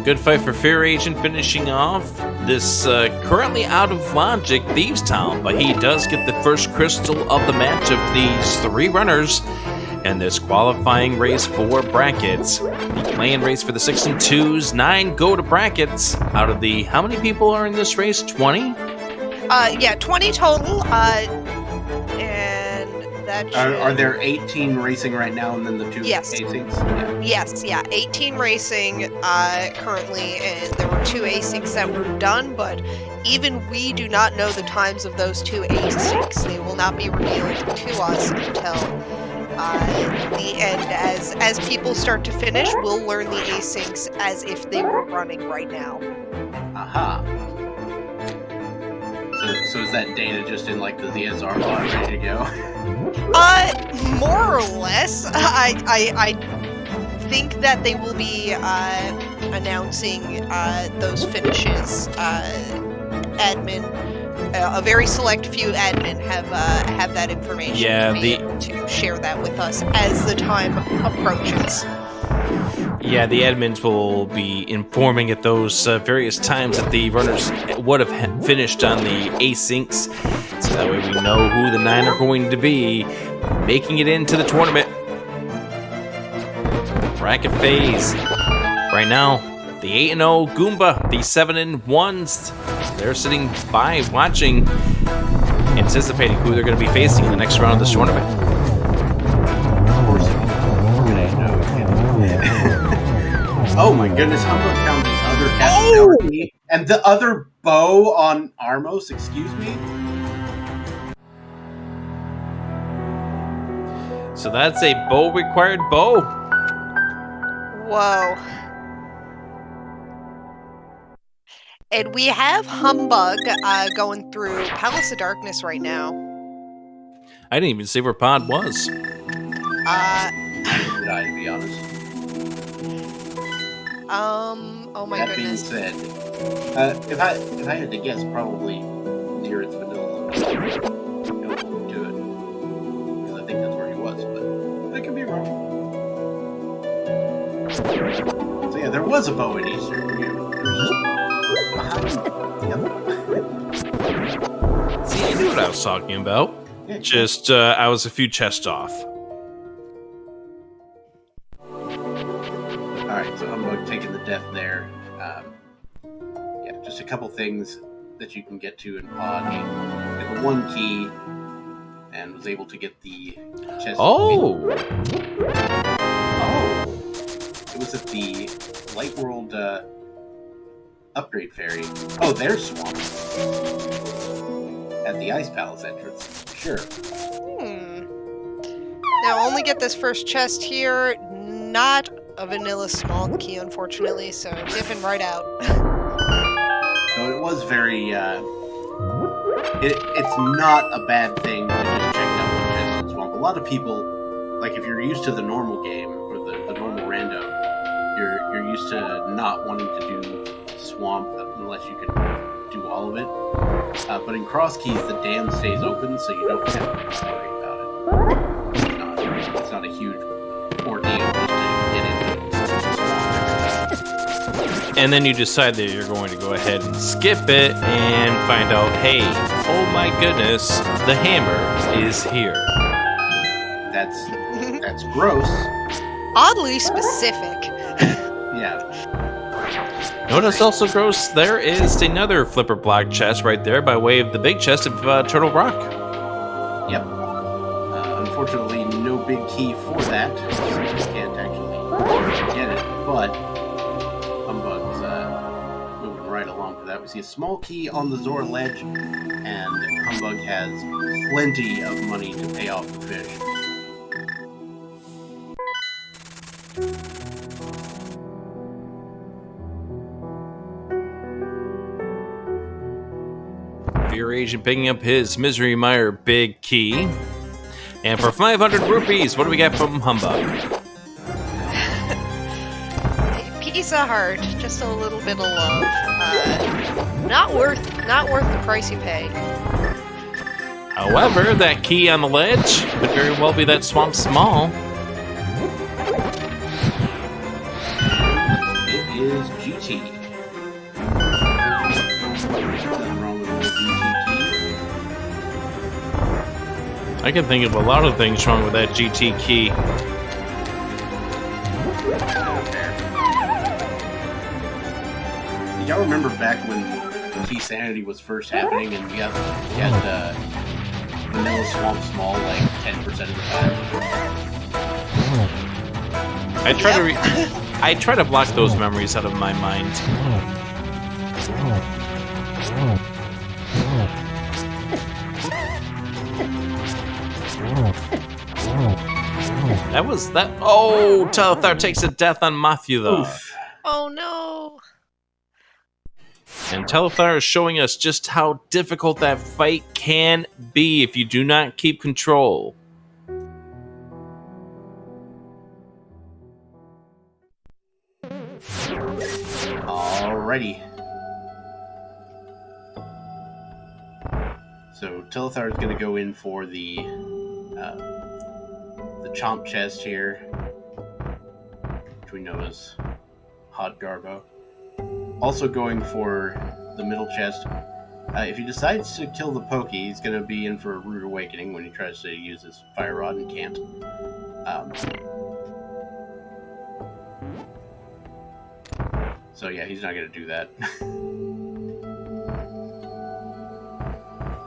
Good fight for Fear Agent, finishing off this currently out of logic Thieves Town, but he does get the first crystal of the match of these 3 runners in this qualifying race for brackets. The play-in race for the 6 and 2s, 9 go to brackets. Out of the, how many people are in this race? 20? Yeah, 20 total. And that Are there 18 racing right now, and then the 2 Yes. asyncs? Yes, yeah, 18 racing currently, and there were 2 asyncs that were done, but even we do not know the times of those 2 asyncs. They will not be revealed to us until the end. As people start to finish, we'll learn the asyncs as if they were running right now. Aha. So is that data just in like the ZSR log ready to go? More or less. I think that they will be announcing those finishes. Admin, a very select few admin have that information. Yeah, to be able to share that with us as the time approaches. Yeah, the admins will be informing at those various times that the runners would have finished on the asyncs, so that way we know who the 9 are going to be making it into the tournament. Bracket phase. Right now, the 8-0 Goomba, the 7-1s, they're sitting by watching, anticipating who they're going to be facing in the next round of this tournament. Oh my goodness, Humbug found the other Castle and the other bow on Armos, excuse me? So that's a bow-required bow. Whoa. And we have Humbug going through Palace of Darkness right now. I didn't even see where Pod was. Did I, to be honest? Oh my goodness. That being said, if I had to guess, probably near its vanilla to it, because I think that's where he was, but I could be wrong. So yeah, there was a bow in Easter. There was just behind the other one. See, I knew what I was talking about. Yeah, Just, I was a few chests off. Alright, so Humbug taking the death there. Yeah, just a couple things that you can get to in Pod. He got the one key and was able to get the chest. Oh! Oh! It was at the Light World upgrade ferry. Oh, there's Swamp. At the Ice Palace entrance. Sure. Now, only get this first chest here. Not a vanilla small key, unfortunately, so dipping right out. So it was very, it's not a bad thing to just check out one chest in Swamp. A lot of people, like if you're used to the normal game, or the normal random, you're used to not wanting to do Swamp unless you can do all of it. But in Crosskeys, the dam stays open, so you don't have to worry about it. It's not a huge ordeal just to get into Swamp. And then you decide that you're going to go ahead and skip it and find out, hey, oh my goodness, the hammer is here. That's gross. Oddly specific. Yeah. Notice also gross, there is another flipper block chest right there by way of the big chest of Turtle Rock. Yep. Unfortunately, no big key for that, so you can't actually get it, but Humbug's moving right along for that. We see a small key on the Zora ledge, and Humbug has plenty of money to pay off the fish. Fear Agent picking up his Misery Mire big key. And for 500 rupees, what do we get from Humbug? A piece of heart, just a little bit of love. Not worth the price you pay. However, that key on the ledge could very well be that Swamp Small. It is GT. Nothing wrong with the GT key. I can think of a lot of things wrong with that GT key. Y'all remember back when Key Sanity was first happening and we had Vanilla Swamp Small like 10% of the time? I try to block those memories out of my mind. That was that. Oh, Telethar takes a death on Matthew. Oh no! And Telethar is showing us just how difficult that fight can be if you do not keep control. Alrighty. So Telethar is going to go in for the Chomp chest here. which we know is Hot Garbo. Also going for the middle chest. If he decides to kill the Pokey, he's going to be in for a rude awakening when he tries to use his Fire Rod and can't. So yeah, he's not going to do that.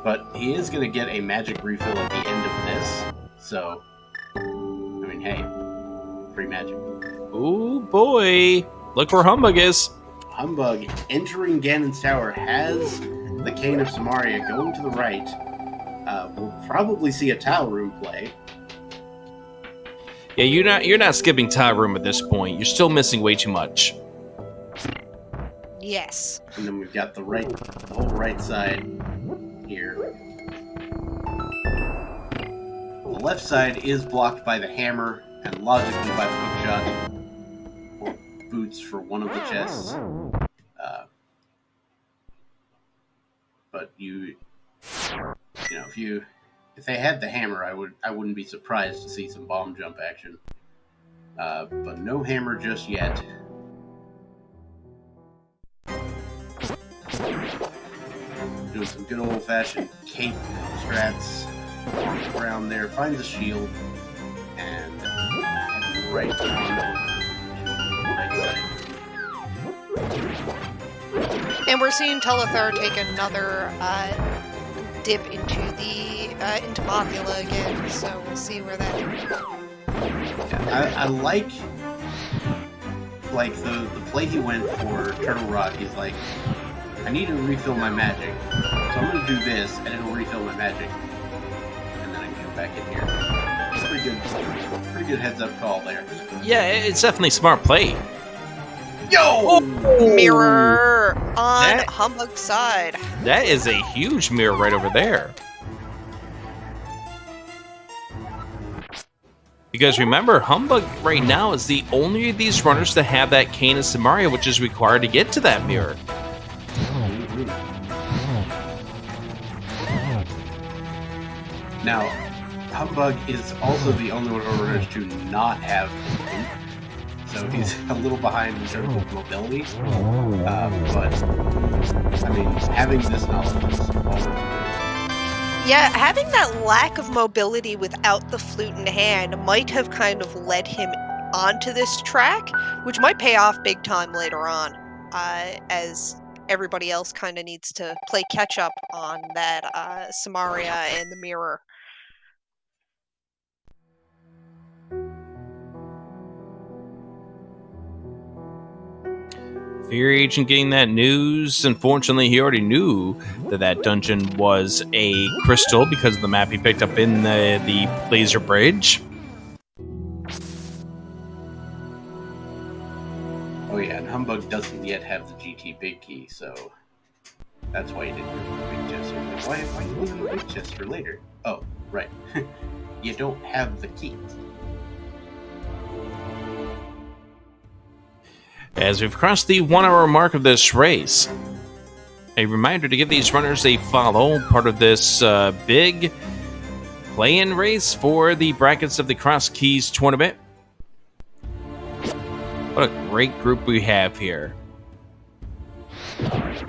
But he is going to get a magic refill at the end of this. So, I mean, hey, free magic. Ooh, boy. Look where Humbug is. Humbug entering Ganon's Tower has the Cane of Samaria going to the right. We'll probably see a tile room play. Yeah, you're not skipping tile room at this point. You're still missing way too much. Yes. And then we've got the whole right side here. The left side is blocked by the hammer and logically by the hookshot. Or boots for one of the chests. But you know, if they had the hammer, I wouldn't be surprised to see some bomb jump action. But no hammer just yet. Doing some good old-fashioned cape strats on the ground there. Finds a shield and right on the right side. And we're seeing Telethar take another dip into Mothula again, so we'll see where that goes. Yeah, I like the play he went for Turtle Rock. He's like, I need to refill my magic, so I'm going to do this, and it'll refill my magic, and then I can go back in here. It's pretty good heads-up call there. Yeah, it's definitely smart play. Yo! Mirror on Humbug's side. That is a huge mirror right over there. Because remember, Humbug right now is the only of these runners to have that Cane of Samaria, which is required to get to that mirror. Now, Humbug is also the only one of our runners to not have loot, so he's a little behind in terms of mobility. But, I mean, having this knowledge is always good. Yeah, having that lack of mobility without the flute in hand might have kind of led him onto this track, which might pay off big time later on, as everybody else kind of needs to play catch up on that Samaria and the mirror. Fear Agent getting that news. Unfortunately, he already knew that dungeon was a crystal because of the map he picked up in the laser bridge. Oh yeah, and Humbug doesn't yet have the GT big key, so that's why he didn't go for the big chest. Why are you leaving the big chest for later? Oh, right. You don't have the key. As we've crossed the 1 hour mark of this race, a reminder to give these runners a follow, part of this big play-in race for the brackets of the Crosskeys tournament. What a great group we have here.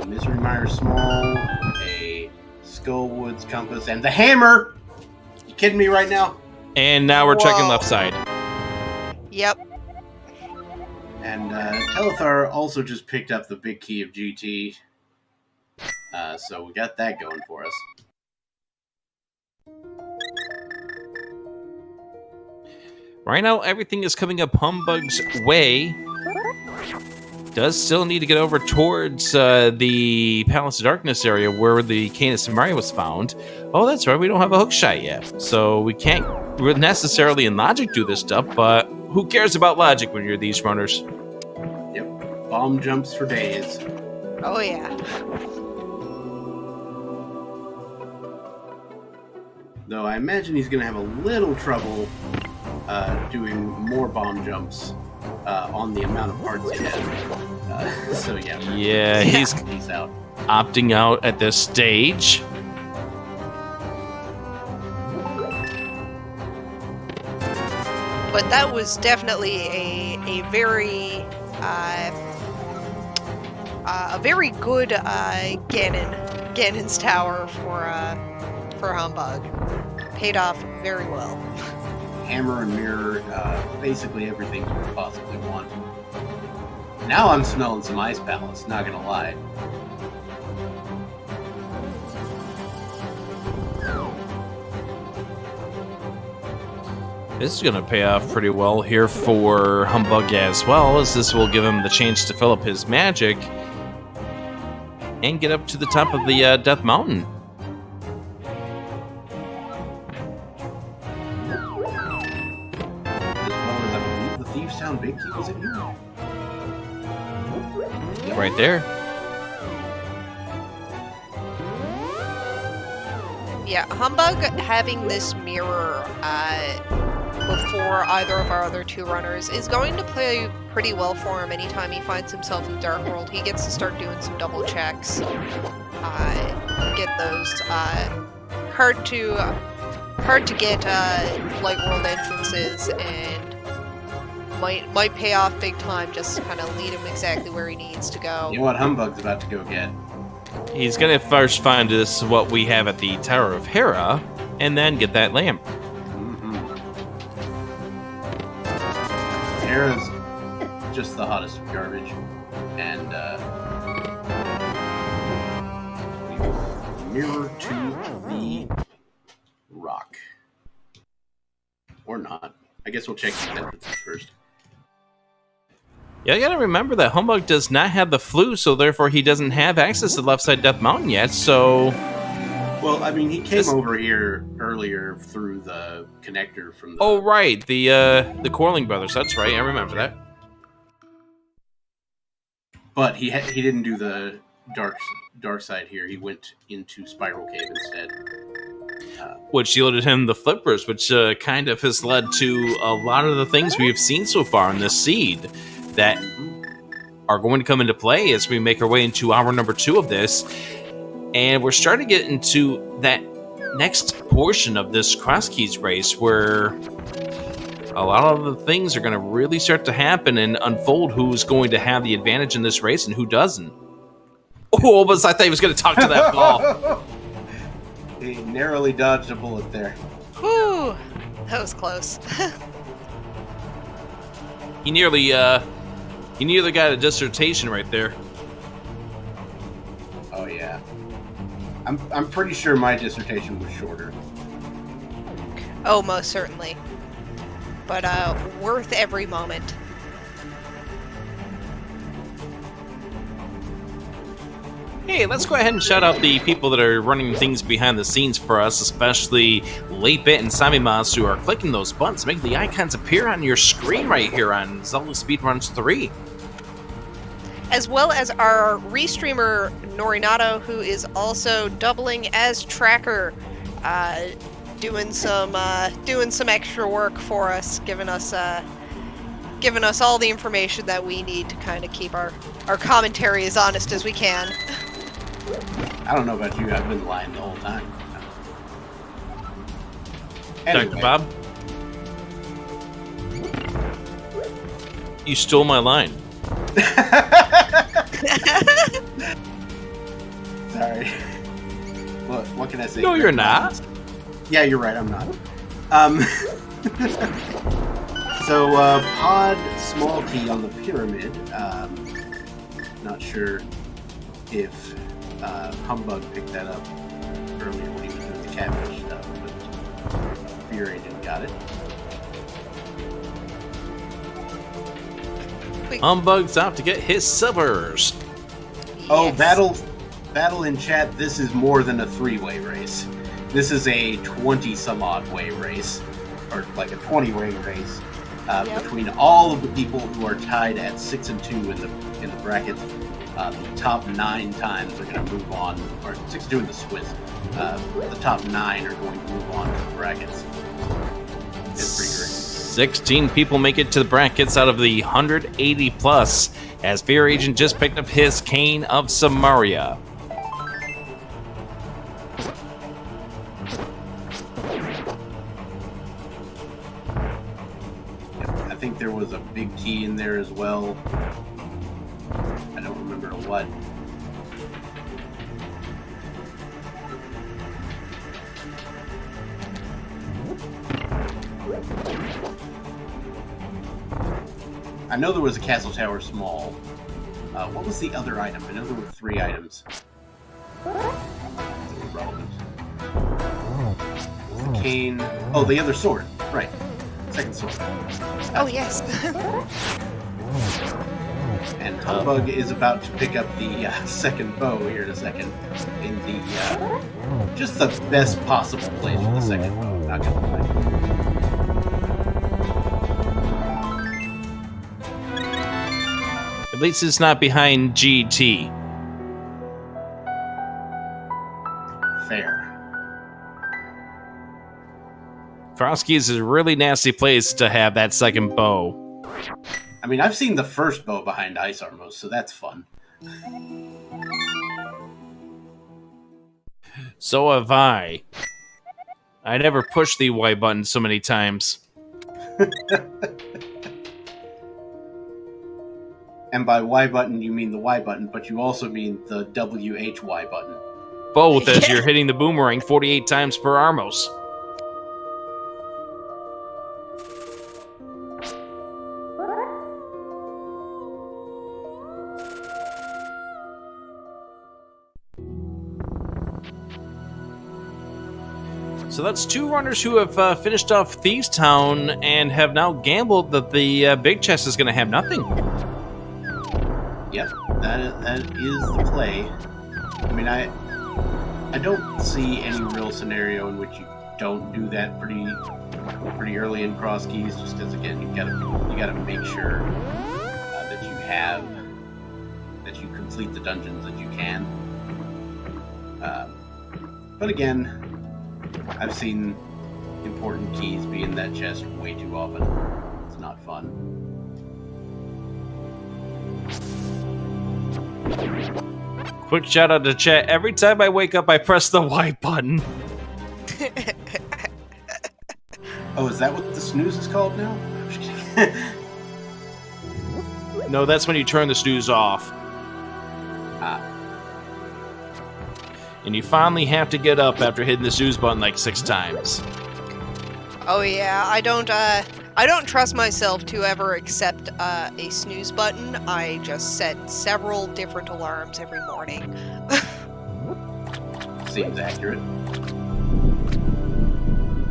Misery Mire Small, a Skullwoods Compass, and the hammer! You kidding me right now? And now we're checking left side. Yep. And Telethar also just picked up the big key of GT. So we got that going for us. Right now, everything is coming up Humbug's way. Does still need to get over towards the Palace of Darkness area where the Cane of Samaria was found. Oh, that's right, we don't have a hookshot yet. So we can't necessarily in logic do this stuff, but who cares about logic when you're these runners? Yep. Bomb jumps for days. Oh, yeah. Though I imagine he's going to have a little trouble doing more bomb jumps on the amount of hearts he has. So yeah. Yeah, he's out. Opting out at this stage. But that was definitely a very good Ganon's Tower for Humbug. Paid off very well. Hammer and mirror, basically everything you could possibly want. Now I'm smelling some Ice Palace, not gonna lie. This is going to pay off pretty well here for Humbug as well, as this will give him the chance to fill up his magic and get up to the top of the Death Mountain. As well as I believe the Thieves Town Big Key was in here. Right there. Yeah, Humbug having this mirror before either of our other two runners is going to play pretty well for him anytime he finds himself in Dark World. He gets to start doing some double checks, get those hard to get Light World entrances, and might pay off big time. Just kind of lead him exactly where he needs to go. You know what Humbug's about to go get? He's going to first find this what we have at the Tower of Hera, and then get that lamp. Hera's just the hottest of garbage, and mirror to the rock, or not. I guess we'll check the entrances first. Yeah, you gotta remember that Humbug does not have the flu, so therefore he doesn't have access to the left side Death Mountain yet, so... Well, I mean, he came over here earlier through the connector from the... Oh, right, the Quarling Brothers, that's right, I remember that. But he didn't do the dark side here. He went into Spiral Cave instead. Which yielded him the flippers, which kind of has led to a lot of the things we have seen so far in this seed that are going to come into play as we make our way into hour number 2 of this. And we're starting to get into that next portion of this Crosskeys race where a lot of the things are going to really start to happen and unfold who's going to have the advantage in this race and who doesn't. Oh, but I thought he was going to talk to that ball. He narrowly dodged a bullet there. Whew, that was close. He nearly got a dissertation right there. Oh yeah. I'm pretty sure my dissertation was shorter. Oh, most certainly. But worth every moment. Hey, let's go ahead and shout out the people that are running things behind the scenes for us, especially Late-Bit and Samimas, who are clicking those buttons, making the icons appear on your screen right here on ZeldaSpeedRuns 3. As well as our restreamer Norinato, who is also doubling as tracker, doing some extra work for us, giving us all the information that we need to kind of keep our commentary as honest as we can. I don't know about you, I've been lying the whole time. Anyway. Dr. Bob? You stole my line. Sorry. What can I say? No, you're not. Yeah, you're right, I'm not. So, Pod Small T on the pyramid. Not sure if Humbug picked that up earlier when he was doing the catfish stuff, but Fear Agent got it. Humbug's out to get his silvers. Oh, Yes. battle in chat, this is more than a 3-way race. This is a 20-some-odd way race, or like a 20-way race, between all of the people who are tied at 6 and 2 in the brackets. The top 9 times are going to move on, or 6 and 2 in the Swiss. The top 9 are going to move on to the brackets. It's pretty great. 16 people make it to the brackets out of the 180 plus, as Fear Agent just picked up his Cane of Samaria. think there was a big key in there as well. I don't remember what. I know there was a castle tower small. What was the other item? I know there were 3 items. Relevant. The cane. Oh, the other sword. Right. Second sword. Oh, yes. And Humbug is about to pick up the second bow here in a second. In the just the best possible place for the second bow. Not gonna lie. At least it's not behind GT. Fair. Crosskeys is a really nasty place to have that second bow. I mean, I've seen the first bow behind Ice Armos, so that's fun. So have I. I never pushed the Y button so many times. And by Y button, you mean the Y button, but you also mean the WHY button. Both, as you're hitting the boomerang 48 times per Armos. So that's 2 runners who have finished off Thieves Town and have now gambled that the big chest is going to have nothing. Yep, that is the play. I mean, I don't see any real scenario in which you don't do that pretty early in Crosskeys. Just because, again, you gotta make sure that you complete the dungeons that you can. But again, I've seen important keys be in that chest way too often. It's not fun. Quick shout out to chat. Every time I wake up, I press the Y button. Oh, is that what the snooze is called now? I'm just kidding. No, that's when you turn the snooze off. And you finally have to get up after hitting the snooze button like 6 times. Oh yeah, I don't trust myself to ever accept a snooze button. I just set several different alarms every morning. Seems accurate.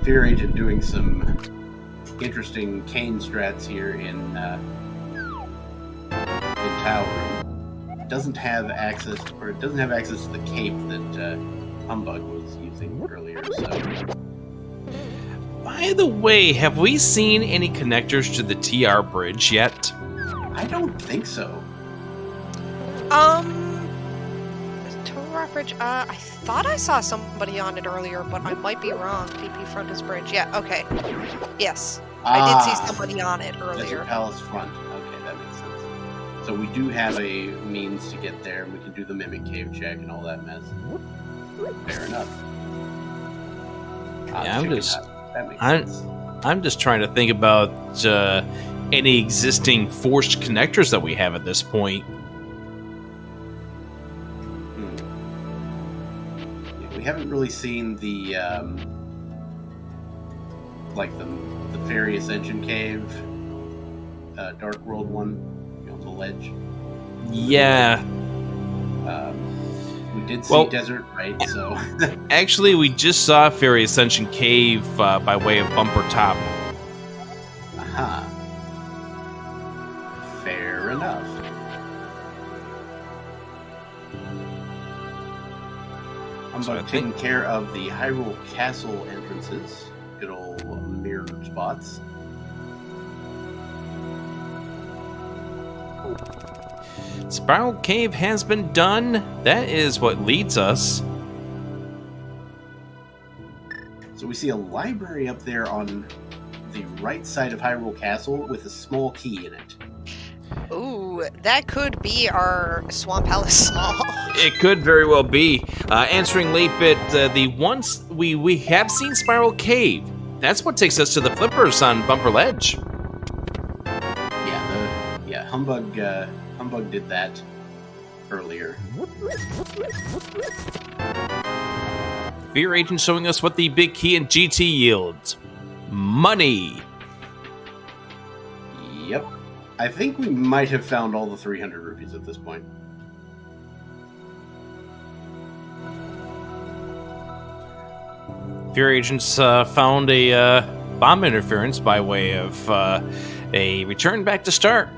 Fear Agent doing some interesting cane strats here in Tower. Doesn't have access to the cape that Humbug was using earlier. So, By the way, have we seen any connectors to the TR bridge yet? I don't think so. Tower Bridge. I thought I saw somebody on it earlier, but I might be wrong. PP Frontis Bridge. Yeah. Okay. Yes, I did see somebody on it earlier. Desert Palace Front. Okay, that makes sense. So we do have a means to get there, and we can do the Mimic Cave check and all that mess. Fair enough. Yeah, That makes sense. I'm just trying to think about any existing forced connectors that we have at this point. Yeah, we haven't really seen the the Fairy Ascension Cave, Dark World one, on the ledge. Yeah. We did see Desert, right? So Actually, we just saw Fairy Ascension Cave by way of Bumper Top. aha. Fair enough. I'm taking care of the Hyrule Castle entrances. Good old mirror spots. Spiral Cave has been done. That is what leads us. So we see a library up there on the right side of Hyrule Castle with a small key in it. Ooh, that could be our Swamp Palace Small. It could very well be. Answering late bit, the once we have seen Spiral Cave. That's what takes us to the flippers on Bumper Ledge. Humbug did that earlier. Fear Agent showing us what the big key in GT yields. Money. Yep. I think we might have found all the 300 rupees at this point. Fear Agents found a bomb interference by way of a return back to start.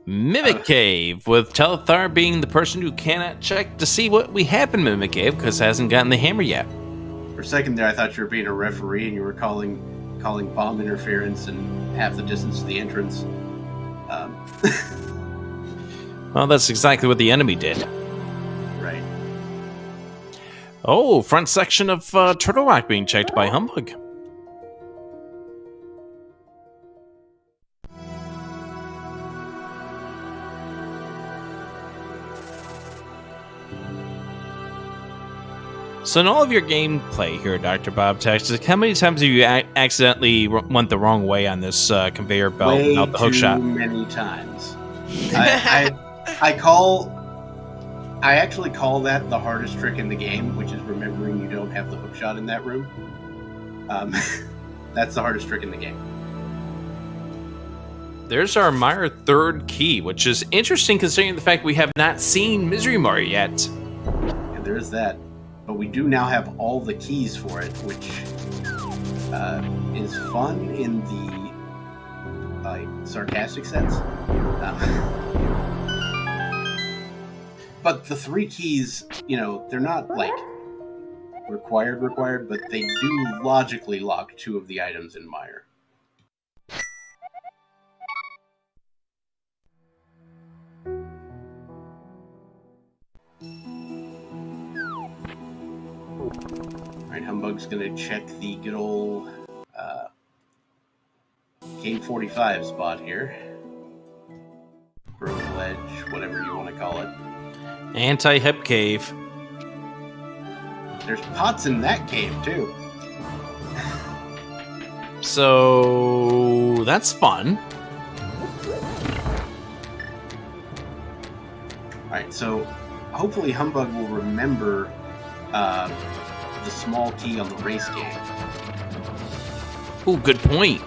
Mimic Cave, with Telethar being the person who cannot check to see what we have in Mimic Cave because hasn't gotten the hammer yet. For a second there, I thought you were being a referee and you were calling bomb interference and half the distance to the entrance. Well, that's exactly what the enemy did. Right. Oh, front section of Turtle Rock being checked by Humbug. So in all of your gameplay here, Dr. Bob Texas, how many times have you accidentally went the wrong way on this conveyor belt without the hook shot? Way too many times. I actually call that the hardest trick in the game, which is remembering you don't have the hook shot in that room. That's the hardest trick in the game. There's our Mire third key, which is interesting considering the fact we have not seen Misery Mire yet. And there is that. But we do now have all the keys for it, which is fun in the sarcastic sense. But the 3 keys, they're not like required, but they do logically lock 2 of the items in Mire. Alright, Humbug's gonna check the good old Cave 45 spot here. Broken ledge, whatever you want to call it. Anti-hip cave. There's pots in that cave, too. So that's fun. Alright, so hopefully Humbug will remember the small key on the race game. Ooh, good point.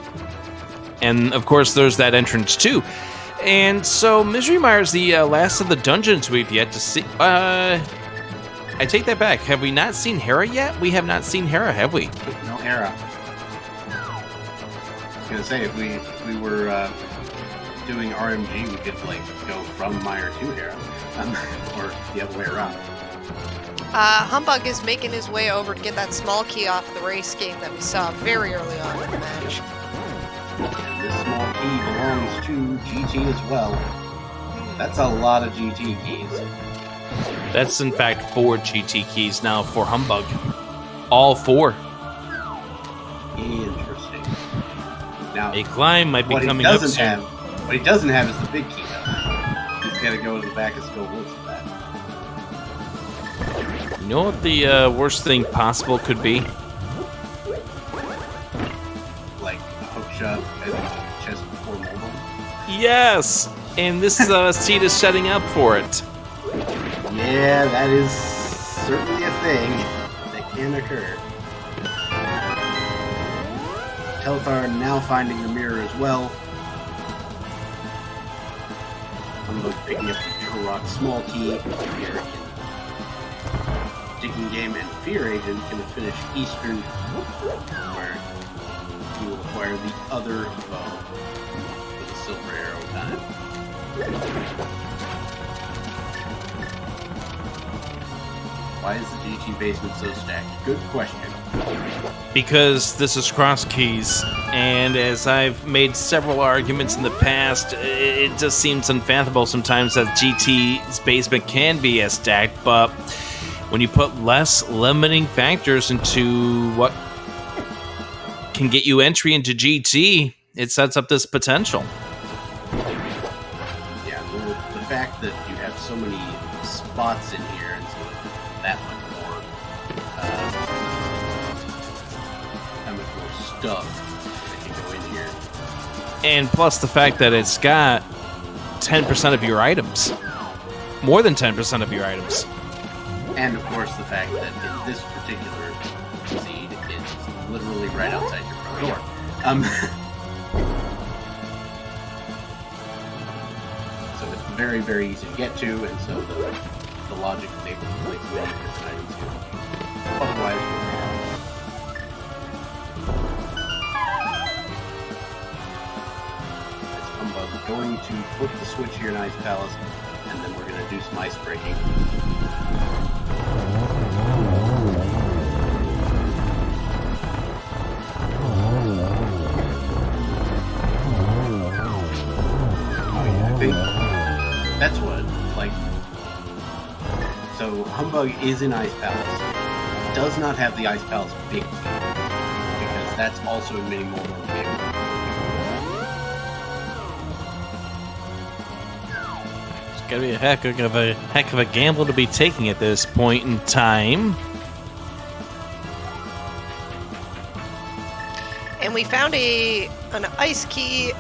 And of course, there's that entrance too. And so, Misery Mire is the last of the dungeons we've yet to see. I take that back. Have we not seen Hera yet? We have not seen Hera, have we? No Hera. I was gonna say, if we were doing RMG, we could go from Mire to Hera, or the other way around. Humbug is making his way over to get that small key off the race game that we saw very early on in the match. And this small key belongs to GT as well. That's a lot of GT keys. That's in fact 4 GT keys now for Humbug. All 4. Interesting. Now, a climb might be coming up soon. What he doesn't have is the big key, though. He's got to go to the back of Still Woods for that. You know what the worst thing possible could be? Like a hook shot at the chest before mobile. Yes! And this seat is setting up for it. Yeah, that is certainly a thing that can occur. Telethar now finding the mirror as well. Humbug picking up the Turtle Rock small key here. Digging Game and Fear Agent can finish Eastern, where he will acquire the other bow with a silver arrow time. Why is the GT basement so stacked? Good question. Because this is Crosskeys, and as I've made several arguments in the past, it just seems unfathomable sometimes that GT's basement can be as stacked, but when you put less limiting factors into what can get you entry into GT, it sets up this potential. Yeah, the fact that you have so many spots in here and so that much more stuff that can go in here. And plus the fact that it's got 10% of your items. More than 10% of your items. And of course the fact that in this particular seed, it's literally right outside your front door. So it's very, very easy to get to, and so the logic is able to place many different items here. Otherwise, Humbug going to flip the switch here in Ice Palace, and then we're going to do some ice breaking. I think that's what, like, so Humbug is in Ice Palace, does not have the Ice Palace big key, because that's also in Mini Mold or Big. Gotta be a heck of a gamble to be taking at this point in time. And we found an ice key